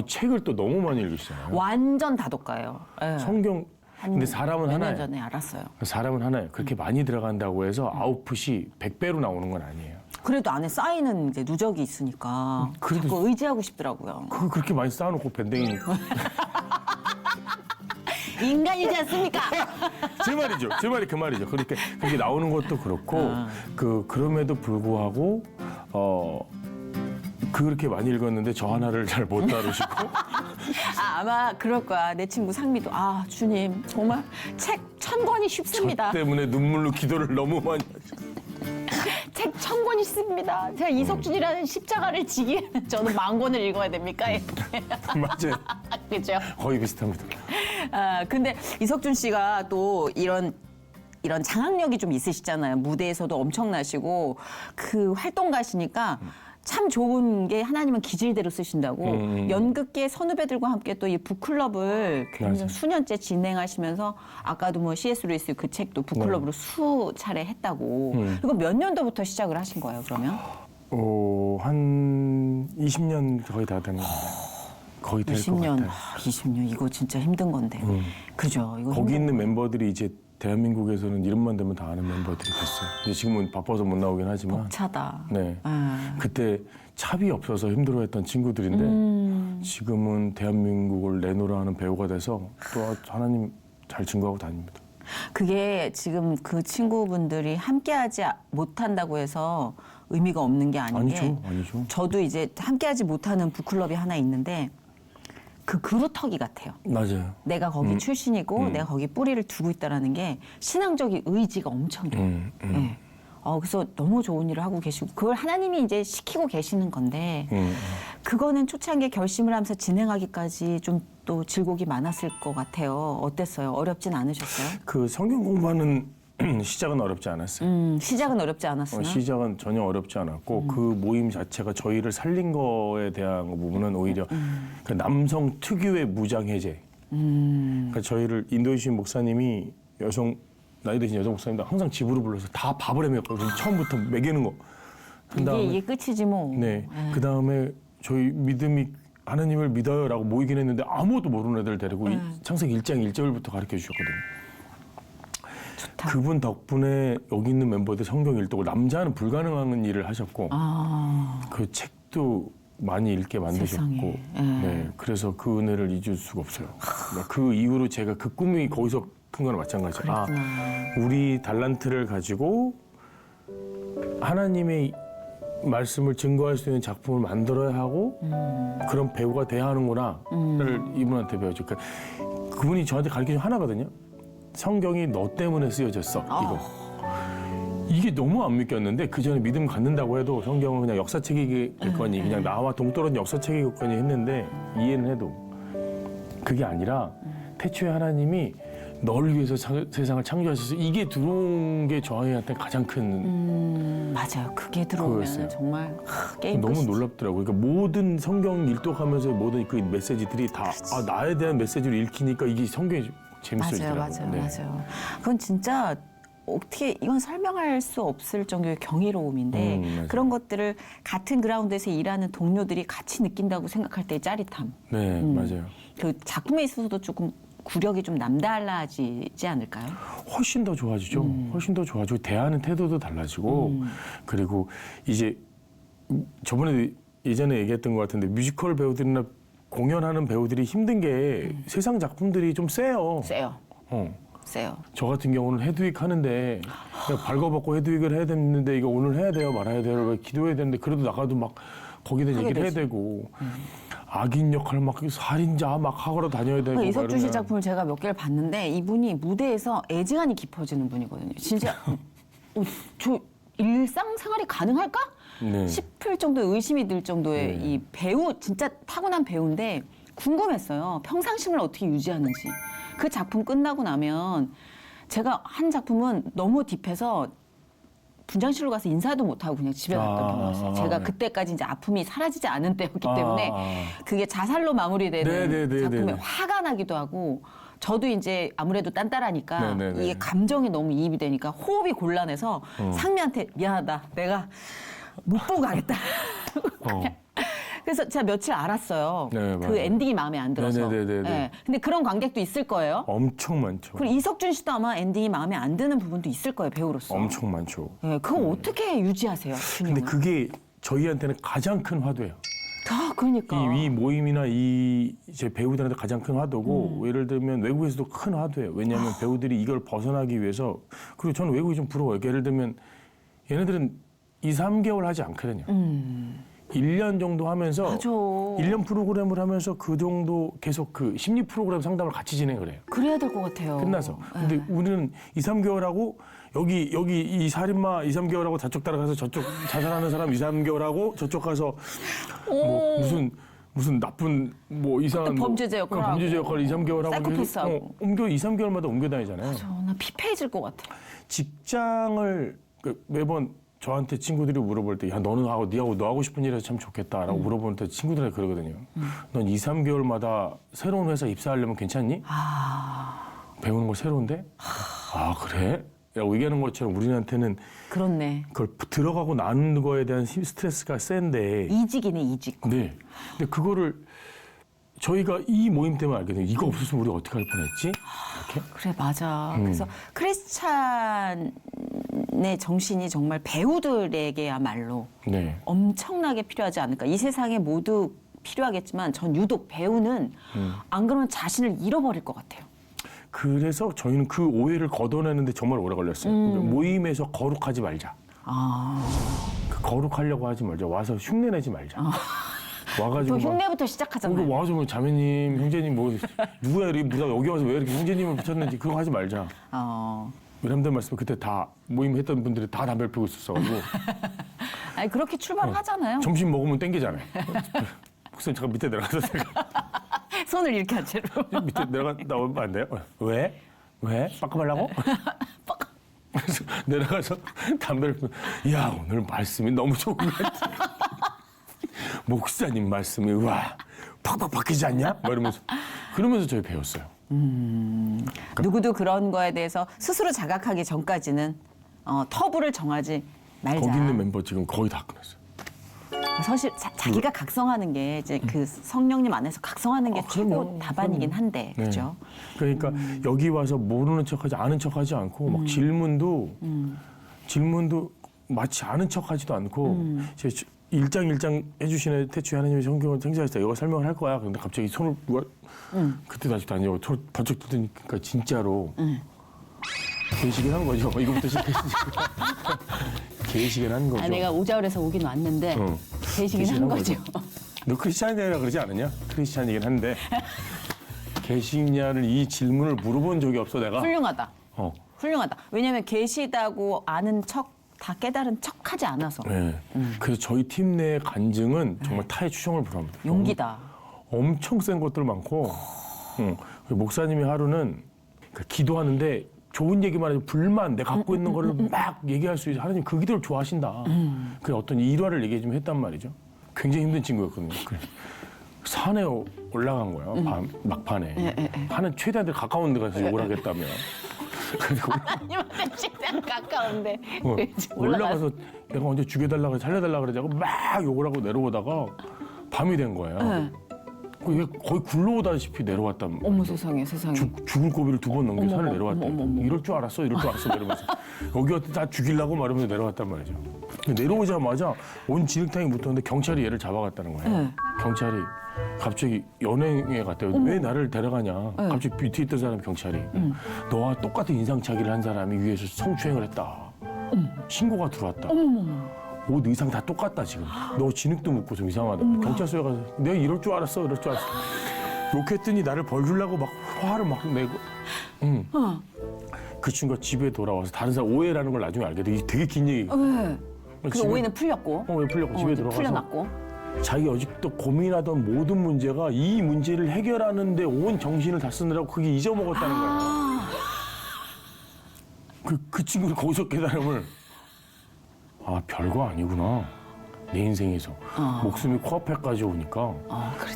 책을 또 너무 많이 읽으시잖아요. 완전 다독가요. 예. 성경 근데 사람은 몇 년 하나예요. 전에 알았어요. 사람은 하나예요. 그렇게 많이 들어간다고 해서 아웃풋이 100배로 나오는 건 아니에요. 그래도 안에 쌓이는 이제 누적이 있으니까 그래도- 자꾸 의지하고 싶더라고요. 그렇게 많이 쌓아놓고 밴댕이니까. 인간이지 않습니까? 제 말이죠. 제 말이 그 말이죠. 그렇게 나오는 것도 그렇고 그럼에도 불구하고 그렇게 많이 읽었는데 저 하나를 잘 못 다루시고 아마 그럴 거야. 내 친구 상미도 주님 정말 책 1000권이 쉽습니다. 저 때문에 눈물로 기도를 너무 많이 책 1000권이 쉽습니다. 제가 이석준이라는 십자가를 지기에는 저는 10,000권을 읽어야 됩니까? 맞아요. 그죠? 거의 비슷합니다. 근데 이석준 씨가 또 이런 장악력이 좀 있으시잖아요. 무대에서도 엄청나시고 그 활동가시니까 참 좋은 게 하나님은 기질대로 쓰신다고 연극계 선후배들과 함께 또 이 북클럽을 굉장히 맞아요. 수년째 진행하시면서 아까도 뭐 C.S. 루이스 그 책도 북클럽으로 수차례 했다고. 이거 몇 년도부터 시작을 하신 거예요, 그러면? 한 20년 거의 다 되는 것 같아요. 거의 될 것 20년. 같아요. 20년 이거 진짜 힘든 건데. 그죠? 이거 거기 힘든 있는 거. 멤버들이 이제 대한민국에서는 이름만 대면 다 아는 멤버들이 됐어요. 근데 지금은 바빠서 못 나오긴 하지만 벅차다. 네. 아. 그때 찹이 없어서 힘들어했던 친구들인데 지금은 대한민국을 내노라 하는 배우가 돼서 또 하나님 잘 증거하고 다닙니다. 그게 지금 그 친구분들이 함께하지 못한다고 해서 의미가 없는 게 아닌 게 아니죠. 저도 이제 함께하지 못하는 북클럽이 하나 있는데 그 그루터기 같아요. 맞아요. 내가 거기 출신이고 내가 거기 뿌리를 두고 있다라는 게 신앙적인 의지가 엄청 돼요. 네. 그래서 너무 좋은 일을 하고 계시고 그걸 하나님이 이제 시키고 계시는 건데 그거는 초창기에 결심을 하면서 진행하기까지 좀 또 질곡이 많았을 것 같아요. 어땠어요? 어렵진 않으셨어요? 그 성경 공부하는 시작은 어렵지 않았어요. 시작은 어렵지 않았으나 시작은 전혀 어렵지 않았고 그 모임 자체가 저희를 살린 거에 대한 부분은 오히려 그 남성 특유의 무장 해제. 그러니까 저희를 인도이신 목사님이 나이 드신 여성 목사님들 항상 집으로 불러서 다 밥을 해먹거든요. 처음부터 먹이는 거. 한 다음에 이게 끝이지 뭐. 네. 그 다음에 저희 믿음이 하나님을 믿어요라고 모이긴 했는데 아무것도 모르는 애들 데리고 창세기 1장 1절부터 가르쳐 주셨거든요. 좋다. 그분 덕분에 여기 있는 멤버들 성경 읽고 남자는 불가능한 일을 하셨고 그 책도 많이 읽게 만드셨고 세상에. 네, 그래서 그 은혜를 잊을 수가 없어요. 그 이후로 제가 그 꿈이 거기서 큰 거나 마찬가지예요. 우리 달란트를 가지고 하나님의 말씀을 증거할 수 있는 작품을 만들어야 하고 그런 배우가 돼야 하는구나를 이분한테 배웠죠. 그러니까 그분이 저한테 가르친 게 하나거든요. 성경이 너 때문에 쓰여졌어. 이거. 이게 너무 안 믿겼는데 그 전에 믿음 갖는다고 해도 성경은 그냥 역사책이겠거니 그냥 나와 동떨어진 역사책이겠거니 했는데 이해는 해도 그게 아니라 태초에 하나님이 널 위해서 세상을 창조하셔서 이게 들어온 게 저희한테 가장 큰 맞아요. 그게 들어오면 그거였어요. 정말 게임 너무 끝이지. 놀랍더라고요. 그러니까 모든 성경 일독하면서 모든 그 메시지들이 다 나에 대한 메시지를 읽히니까 이게 성경이 재밌어지더라고요. 맞아요. 그건 진짜 어떻게 이건 설명할 수 없을 정도의 경이로움인데 맞아요. 그런 것들을 같은 그라운드에서 일하는 동료들이 같이 느낀다고 생각할 때의 짜릿함. 네, 맞아요. 그 작품에 있어서도 조금 구력이 좀 남달라지지 않을까요? 훨씬 더 좋아지죠. 훨씬 더 좋아지고 대하는 태도도 달라지고 그리고 이제 저번에 예전에 얘기했던 것 같은데 뮤지컬 배우들이나 공연하는 배우들이 힘든 게 세상 작품들이 좀 세요. 세요. 어. 세요. 저 같은 경우는 헤드윅 하는데 그냥 발궈벗고 헤드윅을 해야 되는데 이거 오늘 해야 돼요 말아야 돼요 기도해야 되는데 그래도 나가도 막 거기다 얘기를 해야 되지. 되고 악인 역할 막 살인자 막 하러 다녀야 되고 이석준 씨 이러면 작품을 제가 몇 개를 봤는데 이분이 무대에서 애지간히 깊어지는 분이거든요. 진짜 저 일상생활이 가능할까? 네. 싶을 정도의 의심이 들 정도의 네. 이 배우 진짜 타고난 배우인데 궁금했어요. 평상심을 어떻게 유지하는지. 그 작품 끝나고 나면 제가 한 작품은 너무 딥해서 분장실로 가서 인사도 못하고 그냥 집에 갔던 경우가 있어요. 제가 네. 그때까지 이제 아픔이 사라지지 않은 때였기 때문에 그게 자살로 마무리되는 네. 작품에 화가 나기도 하고 저도 이제 아무래도 딴따라니까 네. 이게 감정이 너무 이입이 되니까 호흡이 곤란해서 상미한테 미안하다. 내가 못 보고 가겠다. 그래서 제가 며칠 알았어요. 네, 그 맞아요. 엔딩이 마음에 안 들어서. 네네네네. 네. 근데 그런 관객도 있을 거예요. 엄청 많죠. 그리고 이석준 씨도 아마 엔딩이 마음에 안 드는 부분도 있을 거예요, 배우로서. 엄청 많죠. 네, 그거 어떻게 유지하세요, 근데 균형을? 그게 저희한테는 가장 큰 화두예요. 그러니까. 이 모임이나 이제 배우들한테 가장 큰 화두고 예를 들면 외국에서도 큰 화두예요. 왜냐하면 배우들이 이걸 벗어나기 위해서 그리고 저는 외국이 좀 부러워요. 예를 들면 얘네들은 2, 3개월 하지 않거든요. 1년 정도 하면서 맞아. 1년 프로그램을 하면서 그 정도 계속 그 심리 프로그램 상담을 같이 진행을 해요. 그래야 될 것 같아요. 끝나서. 근데 우리는 2, 3개월 하고 여기 이 살인마 2, 3개월 하고 저쪽 따라가서 저쪽 자살하는 사람 2, 3개월 하고 저쪽 가서 뭐 무슨 나쁜 뭐 이상한 또 범죄자 역할 하고. 범죄자 역할 2, 3개월 하고 사이코패스하고. 옮겨 2, 3개월마다 옮겨 다니잖아요. 나 피폐해질 것 같아. 직장을 매번 저한테 친구들이 물어볼 때, 야, 너는 너 하고 싶은 일해서 참 좋겠다라고 물어보는 때 친구들한테 그러거든요. 넌 2, 3개월마다 새로운 회사 입사하려면 괜찮니? 배우는 거 새로운데? 그래? 라고 얘기하는 것처럼 우리한테는 그렇네. 그걸 들어가고 나는 거에 대한 스트레스가 센데. 이직이네, 이직. 네. 근데 그거를 저희가 이 모임 때문에 알게 돼요. 이거 없었으면 우리 어떻게 할 뻔했지? 이렇게. 그래 맞아. 그래서 크리스찬의 정신이 정말 배우들에게야말로 네. 엄청나게 필요하지 않을까. 이 세상에 모두 필요하겠지만 전 유독 배우는 안 그러면 자신을 잃어버릴 것 같아요. 그래서 저희는 그 오해를 걷어내는데 정말 오래 걸렸어요. 그러니까 모임에서 거룩하지 말자. 그 거룩하려고 하지 말자. 와서 흉내내지 말자. 또 와가지고 막 흉내부터 시작하잖아요. 와서 뭐 자매님, 형제님 뭐 누구야 이렇게 누가 여기 와서 왜 이렇게 형제님을 붙였는지 그거 하지 말자. 여러분들 말씀 그때 다 모임했던 분들이 다 담배를 피우고 있었어가지고 아니 그렇게 출발을 하잖아요. 점심 먹으면 땡기잖아요. 목사님 잠깐 밑에 내려가서 제가 손을 이렇게 한 채로. 밑에 나오면 안 돼요? 왜? 왜? 빠까말라고? 그래서 내려가서 담배를 피우고 야 오늘 말씀이 너무 좋은 것 같아. 목사님 말씀이 와 팍팍 박히지 않냐? 막 이러면서 그러면서 저희 배웠어요. 누구도 그런 거에 대해서 스스로 자각하기 전까지는 터부를 정하지 말자. 거기 있는 멤버 지금 거의 다 끊었어요. 사실 자기가 각성하는 게 이제 그 성령님 안에서 각성하는 게 최고 그럼요. 답안이긴 한데 네. 그죠? 그러니까 여기 와서 모르는 척하지 아는 척하지 않고 막 질문도 마치 아는 척하지도 않고 제 일장 해주시는 태초에 하나님의 성경을 생자했어요. 이거 설명을 할 거야. 그런데 갑자기 손을 누가 그때도 아직도 아니고 손을 번쩍 들으니까 진짜로 개시긴 한 거죠. 이거부터 시작했으니까 개시긴 한 거죠. 아, 내가 오자울에서 오긴 왔는데 계시긴 계시긴 한 한 거죠. 너 크리스찬이라 그러지 않았냐? 크리스찬이긴 한데 계시냐를 이 질문을 물어본 적이 없어 내가. 훌륭하다. 어. 훌륭하다. 왜냐하면 계시다고 아는 척, 다 깨달은 척하지 않아서. 네. 그래서 저희 팀 내 간증은 정말 타의 추종을 불허합니다. 용기다. 엄청 센 것들 많고 목사님이 하루는 기도하는데 좋은 얘기만 하지 불만 내가 갖고 있는 거를 막 얘기할 수 있어. 하나님 그 기도를 좋아하신다. 그 어떤 일화를 얘기 좀 했단 말이죠. 굉장히 힘든 친구였거든요. 산에 올라간 거예요. 막판에. 하는 최대한 데 가까운 데 가서 욕을 하겠다며. 그래서 하나님한테 최대한 가까운데. 올라가서 내가 언제 죽여달라고 살려달라고 그러자고 막 욕을 하고 내려오다가 밤이 된 거예요. 그게 거의 굴러오다시피 내려왔단 말이에요. 어머 세상에 세상에. 죽을 고비를 두 번 넘겨 어머, 산을 어머, 내려왔대. 어머, 어머. 이럴 줄 알았어 이러면서 여기 왔다 다 죽이려고 말하면서 내려왔단 말이죠. 내려오자마자 온 진흙탕이 붙었는데 경찰이 얘를 잡아갔다는 거예요. 네. 경찰이 갑자기 연행에 갔대요. 왜 나를 데려가냐. 갑자기 밑에 있던 사람 경찰이 너와 똑같은 인상착의를 한 사람이 위에서 성추행을 했다. 신고가 들어왔다. 옷 의상 다 똑같다 지금. 너 진흙도 묻고 좀 이상하다. 경찰서에 가서 내가 이럴 줄 알았어. 욕했더니 나를 벌 주려고 막 화를 막 내고. 그 친구가 집에 돌아와서 다른 사람 오해라는 걸 나중에 알게 돼. 이게 되게 긴 얘기. 네. 그 집에- 오해는 풀렸고. 왜 풀렸고 집에 들어가서 풀려났고. 자기 어직도 고민하던 모든 문제가 이 문제를 해결하는데 온 정신을 다 쓰느라고 그게 잊어먹었다는 거야. 그 친구는 거기서 깨달음을 별거 아니구나. 내 인생에서 목숨이 코앞에까지 오니까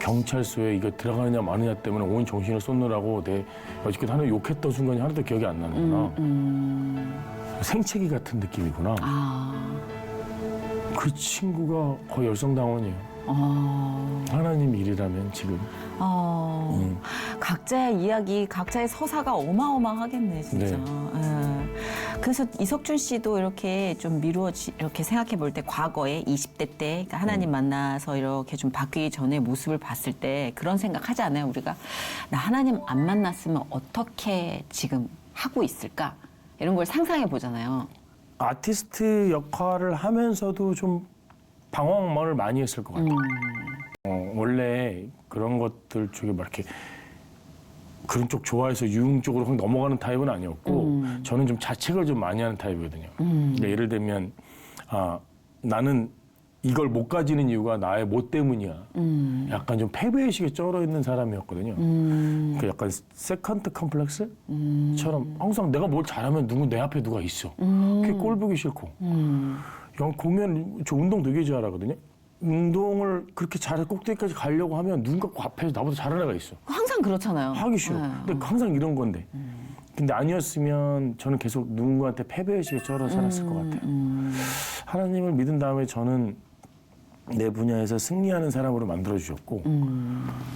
경찰서에 이거 들어가느냐 마느냐 때문에 온 정신을 쏟느라고 내 어저께 하나 욕했던 순간이 하나도 기억이 안 나는구나. 생채기 같은 느낌이구나. 그 친구가 거의 열성당원이에요. 하나님 일이라면 지금. 각자의 이야기, 각자의 서사가 어마어마하겠네, 진짜. 네. 예. 그래서 이석준 씨도 이렇게 좀 이렇게 생각해 볼 때 과거에 20대 때 그러니까 하나님 만나서 이렇게 좀 바뀌기 전에 모습을 봤을 때 그런 생각 하지 않아요? 우리가 나 하나님 안 만났으면 어떻게 지금 하고 있을까? 이런 걸 상상해 보잖아요. 아티스트 역할을 하면서도 좀 방황을 많이 했을 것 같아요. 원래 그런 것들 쪽에 막 이렇게 그런 쪽 좋아해서 유흥 쪽으로 확 넘어가는 타입은 아니었고 저는 좀 자책을 좀 많이 하는 타입이거든요. 그러니까 예를 들면 나는 이걸 못 가지는 이유가 나의 못 때문이야. 약간 좀 패배의식에 쩔어 있는 사람이었거든요. 그 약간 세컨드 컴플렉스처럼 항상 내가 뭘 잘하면 내 앞에 누가 있어. 그게 꼴 보기 싫고. 공연, 저 운동 되게 잘하거든요. 운동을 그렇게 잘해 꼭대기까지 가려고 하면 누군가 앞에 나보다 잘하는 애가 있어. 항상 그렇잖아요. 하기 싫어. 근데 항상 이런 건데. 근데 아니었으면 저는 계속 누군가한테 패배의식에 쩔어 살았을 것 같아요. 하나님을 믿은 다음에 저는 내 분야에서 승리하는 사람으로 만들어 주셨고,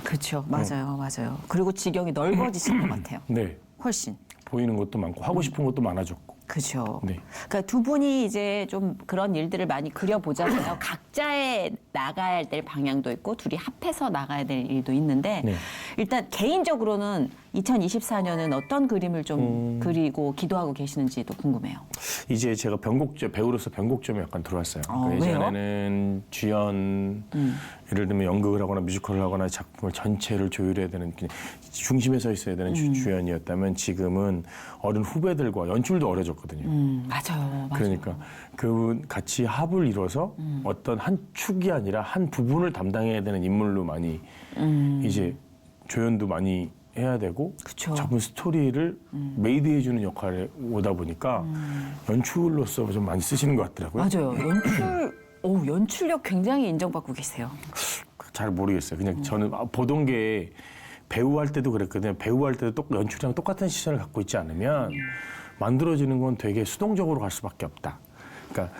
그렇죠. 맞아요. 맞아요. 그리고 지경이 넓어지신 것 같아요. 네 훨씬. 보이는 것도 많고 하고 싶은 것도 많아졌고. 그렇죠. 네. 그러니까 두 분이 이제 좀 그런 일들을 많이 그려보잖아요. 각자의 나가야 될 방향도 있고 둘이 합해서 나가야 될 일도 있는데 네. 일단 개인적으로는 2024년은 어떤 그림을 좀 그리고 기도하고 계시는지도 궁금해요. 이제 제가 배우로서 변곡점이 약간 들어왔어요. 그러니까 왜요? 예전에는 주연, 예를 들면 연극을 하거나 뮤지컬을 하거나 작품을 전체를 조율해야 되는 중심에 서 있어야 되는 주연이었다면 지금은 어린 후배들과 연출도 어려졌거든요. 맞아요. 맞아요. 그러니까 그분 같이 합을 이뤄서 어떤 한 축이 아니라 한 부분을 담당해야 되는 인물로 많이 이제 조연도 많이 해야 되고 그쵸. 작품 스토리를 메이드해주는 역할에 오다 보니까 연출로서 좀 많이 쓰시는 것 같더라고요. 맞아요. 연출력 굉장히 인정받고 계세요. 잘 모르겠어요. 그냥 저는 보던 게 배우 할 때도 그랬거든요. 배우 할 때도 연출이랑 똑같은 시선을 갖고 있지 않으면 만들어지는 건 되게 수동적으로 갈 수밖에 없다. 그러니까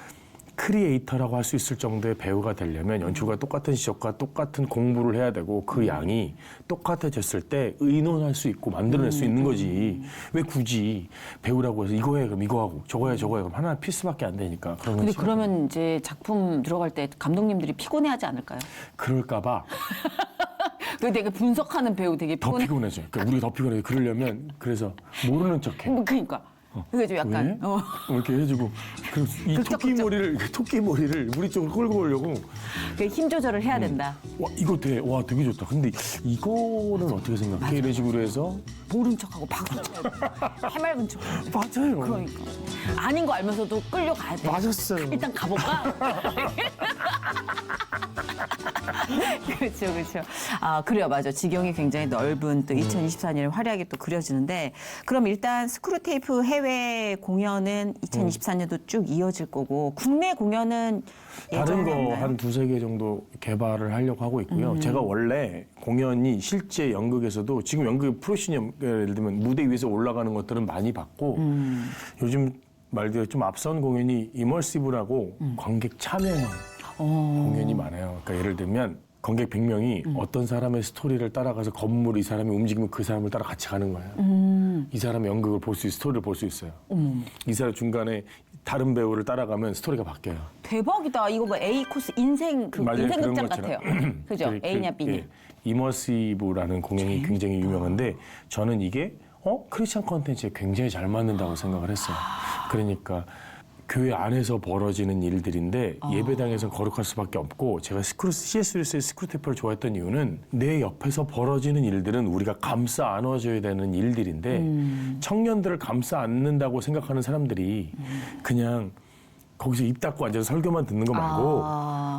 크리에이터라고 할 수 있을 정도의 배우가 되려면 연출과 똑같은 시각과 똑같은 공부를 해야 되고 그 양이 똑같아졌을 때 의논할 수 있고 만들어낼 수 있는 거지. 왜 굳이 배우라고 해서 이거 해 그럼 이거 하고 저거 해 저거 해 그럼 하나 피스밖에 안 되니까. 근데 그러면 이제 작품 들어갈 때 감독님들이 피곤해하지 않을까요? 그럴까 봐. 그 되게 분석하는 배우 되게 더 피곤해. 피곤해져. 그러니까 우리가 더 피곤해. 그러려면 그래서 모르는 척해. 그러니까. 그게 좀 약간. 왜? 이렇게 해주고 이 토끼 머리를 우리 쪽으로 끌고 오려고 힘 조절을 해야 된다. 와 이거 되게 좋다. 근데 이거는 어떻게 생각해? 맞아. 이런 식으로 해서 모른 척하고 박수 쳐야 돼. 해맑은 척. 맞아요. 그러니까. 아닌 거 알면서도 끌려가야 돼. 맞았어요. 일단 가볼까? 그렇죠, 그렇죠. 아, 그래요, 맞아. 지경이 굉장히 넓은 또 2024년에 화려하게 또 그려지는데, 그럼 일단 스크루테이프 해외 공연은 2024년도 쭉 이어질 거고, 국내 공연은 다른 예정이 거 없나요? 한 두세 개 정도 개발을 하려고 하고 있고요. 제가 원래 공연이 실제 연극에서도 지금 연극 프로시니엄 예를 들면 무대 위에서 올라가는 것들은 많이 봤고 요즘 말대로 좀 앞선 공연이 이머시브라고 관객 참여형 공연이 많아요. 그러니까 예를 들면 관객 100명이 어떤 사람의 스토리를 따라가서 건물 이 사람이 움직이면 그 사람을 따라 같이 가는 거예요. 이 사람의 연극을 볼 수 스토리를 볼 수 있어요. 이 사람 중간에 다른 배우를 따라가면 스토리가 바뀌어요. 대박이다. 이거 뭐 A 코스 인생 맞아요. 인생 그런 극장 것처럼. 같아요. 그죠? A냐 B냐. 예, 이머시브라는 공연이 굉장히 유명한데 저는 이게 크리스천 컨텐츠에 굉장히 잘 맞는다고 생각을 했어요. 그러니까 교회 안에서 벌어지는 일들인데 예배당에서 거룩할 수밖에 없고 제가 CSUS의 스크루테이프를 좋아했던 이유는 내 옆에서 벌어지는 일들은 우리가 감싸 안아줘야 되는 일들인데 청년들을 감싸 안는다고 생각하는 사람들이 그냥 거기서 입 닫고 앉아서 설교만 듣는 거 말고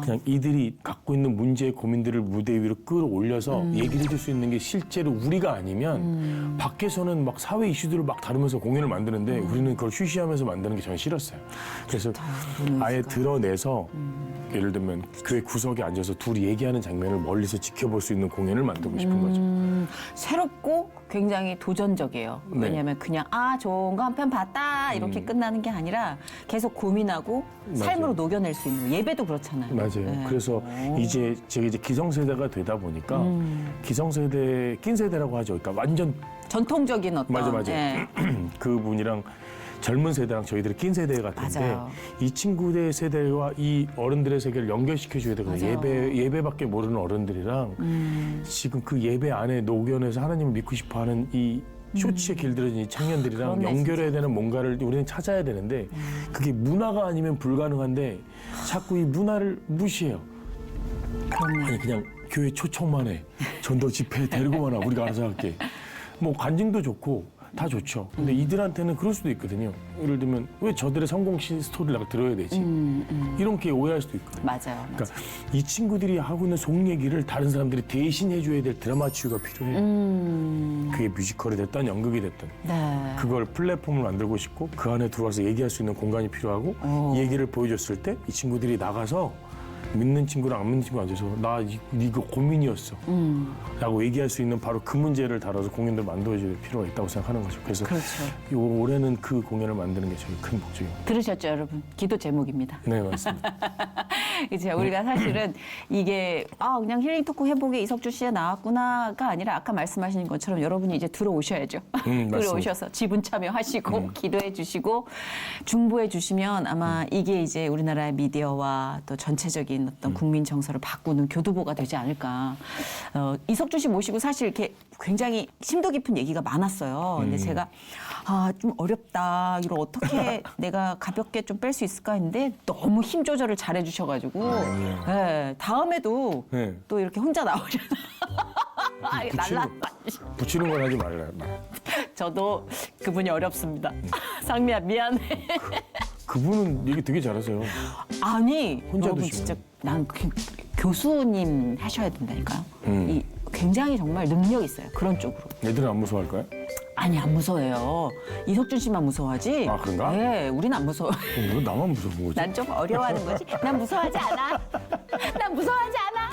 그냥 이들이 갖고 있는 문제의 고민들을 무대 위로 끌어올려서 얘기를 해줄 수 있는 게 실제로 우리가 아니면 밖에서는 막 사회 이슈들을 막 다루면서 공연을 만드는데 우리는 그걸 쉬쉬하면서 만드는 게 저는 싫었어요. 그래서 아예 드러내서 예를 들면 교회 구석에 앉아서 둘이 얘기하는 장면을 멀리서 지켜볼 수 있는 공연을 만들고 싶은 거죠. 새롭고 굉장히 도전적이에요. 네. 왜냐하면 그냥 좋은 거 한 편 봤다 이렇게 끝나는 게 아니라 계속 고민하고 삶으로 녹여낼 수 있는 예배도 그렇잖아요. 맞아요. 네. 그래서 제가 이제 기성세대가 되다 보니까 기성세대, 낀 세대라고 하죠. 그러니까 완전 전통적인 어떤 맞아. 예. 그분이랑 젊은 세대랑 저희들이 낀 세대 같은데 맞아요. 이 친구들의 세대와 이 어른들의 세계를 연결시켜 줘야 되거든요. 맞아요. 예배밖에 모르는 어른들이랑 지금 그 예배 안에 녹여내서 하나님을 믿고 싶어하는 이 쇼츠에 길들여진 이 청년들이랑 그렇네, 연결해야 되는 뭔가를 우리는 찾아야 되는데 그게 문화가 아니면 불가능한데 자꾸 이 문화를 무시해요. 아니 그냥 교회 초청만 해. 전도 집회 데리고만 와. 우리가 알아서 할게. 뭐 간증도 좋고 다 좋죠. 근데 이들한테는 그럴 수도 있거든요. 예를 들면 왜 저들의 성공 스토리를 내가 들어야 되지? 이렇게 오해할 수도 있거든요. 맞아요. 그러니까 이 친구들이 하고 있는 속 얘기를 다른 사람들이 대신 해줘야 될 드라마 치유가 필요해요. 그게 뮤지컬이 됐든 연극이 됐든. 네. 그걸 플랫폼을 만들고 싶고 그 안에 들어와서 얘기할 수 있는 공간이 필요하고 이 얘기를 보여줬을 때 이 친구들이 나가서 믿는 친구랑 안 믿는 친구 앉아서 나 이거 고민이었어 라고 얘기할 수 있는 바로 그 문제를 다뤄서 공연들 만들어줄 필요가 있다고 생각하는 거죠. 그래서 그렇죠. 올해는 그 공연을 만드는 게 저희 큰 목적입니다. 들으셨죠, 여러분? 기도 제목입니다. 네, 맞습니다. 그치? 우리가 사실은 이게 그냥 힐링 토크 회복에 이석준 씨가 나왔구나가 아니라 아까 말씀하신 것처럼 여러분이 이제 들어오셔야죠. 들어오셔서 지분 참여하시고 기도해 주시고 중보해 주시면 아마 이게 이제 우리나라의 미디어와 또 전체적인 어떤 국민 정서를 바꾸는 교두보가 되지 않을까. 이석준 씨 모시고 사실 이렇게 굉장히 심도 깊은 얘기가 많았어요. 근데 제가 좀 어렵다. 이걸 어떻게 내가 가볍게 좀 뺄 수 있을까 했는데 너무 힘 조절을 잘해 주셔가지고 네, 다음에도 네. 또 이렇게 혼자 나오잖아. 붙이는 건 하지 말라. 저도 그분이 어렵습니다. 상미야 미안해. 그분은 얘기 되게 잘하세요. 아니 혼자 여러분 드시면. 진짜 난 교수님 하셔야 된다니까요. 이 굉장히 정말 능력 있어요. 그런 쪽으로. 애들은 안 무서워할까요? 아니 안 무서워요. 이석준 씨만 무서워하지. 아, 그런가? 네, 우린 안 무서워. 왜 나만 무서운 거지? 난 좀 어려워하는 거지. 난 무서워하지 않아. 난 무서워하지 않아.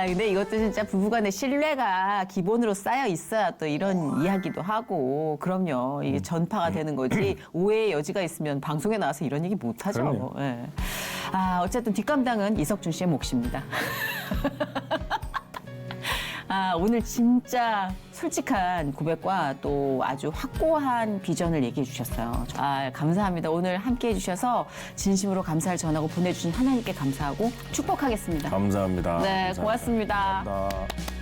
근데 이것도 진짜 부부간의 신뢰가 기본으로 쌓여 있어야 또 이런 이야기도 하고 그럼요. 이게 전파가 되는 거지. 오해의 여지가 있으면 방송에 나와서 이런 얘기 못 하죠. 그럼요. 예. 어쨌든 뒷감당은 이석준 씨의 몫입니다. 오늘 진짜 솔직한 고백과 또 아주 확고한 비전을 얘기해 주셨어요. 감사합니다. 오늘 함께 해주셔서 진심으로 감사를 전하고 보내주신 하나님께 감사하고 축복하겠습니다. 감사합니다. 네, 감사합니다. 고맙습니다. 감사합니다.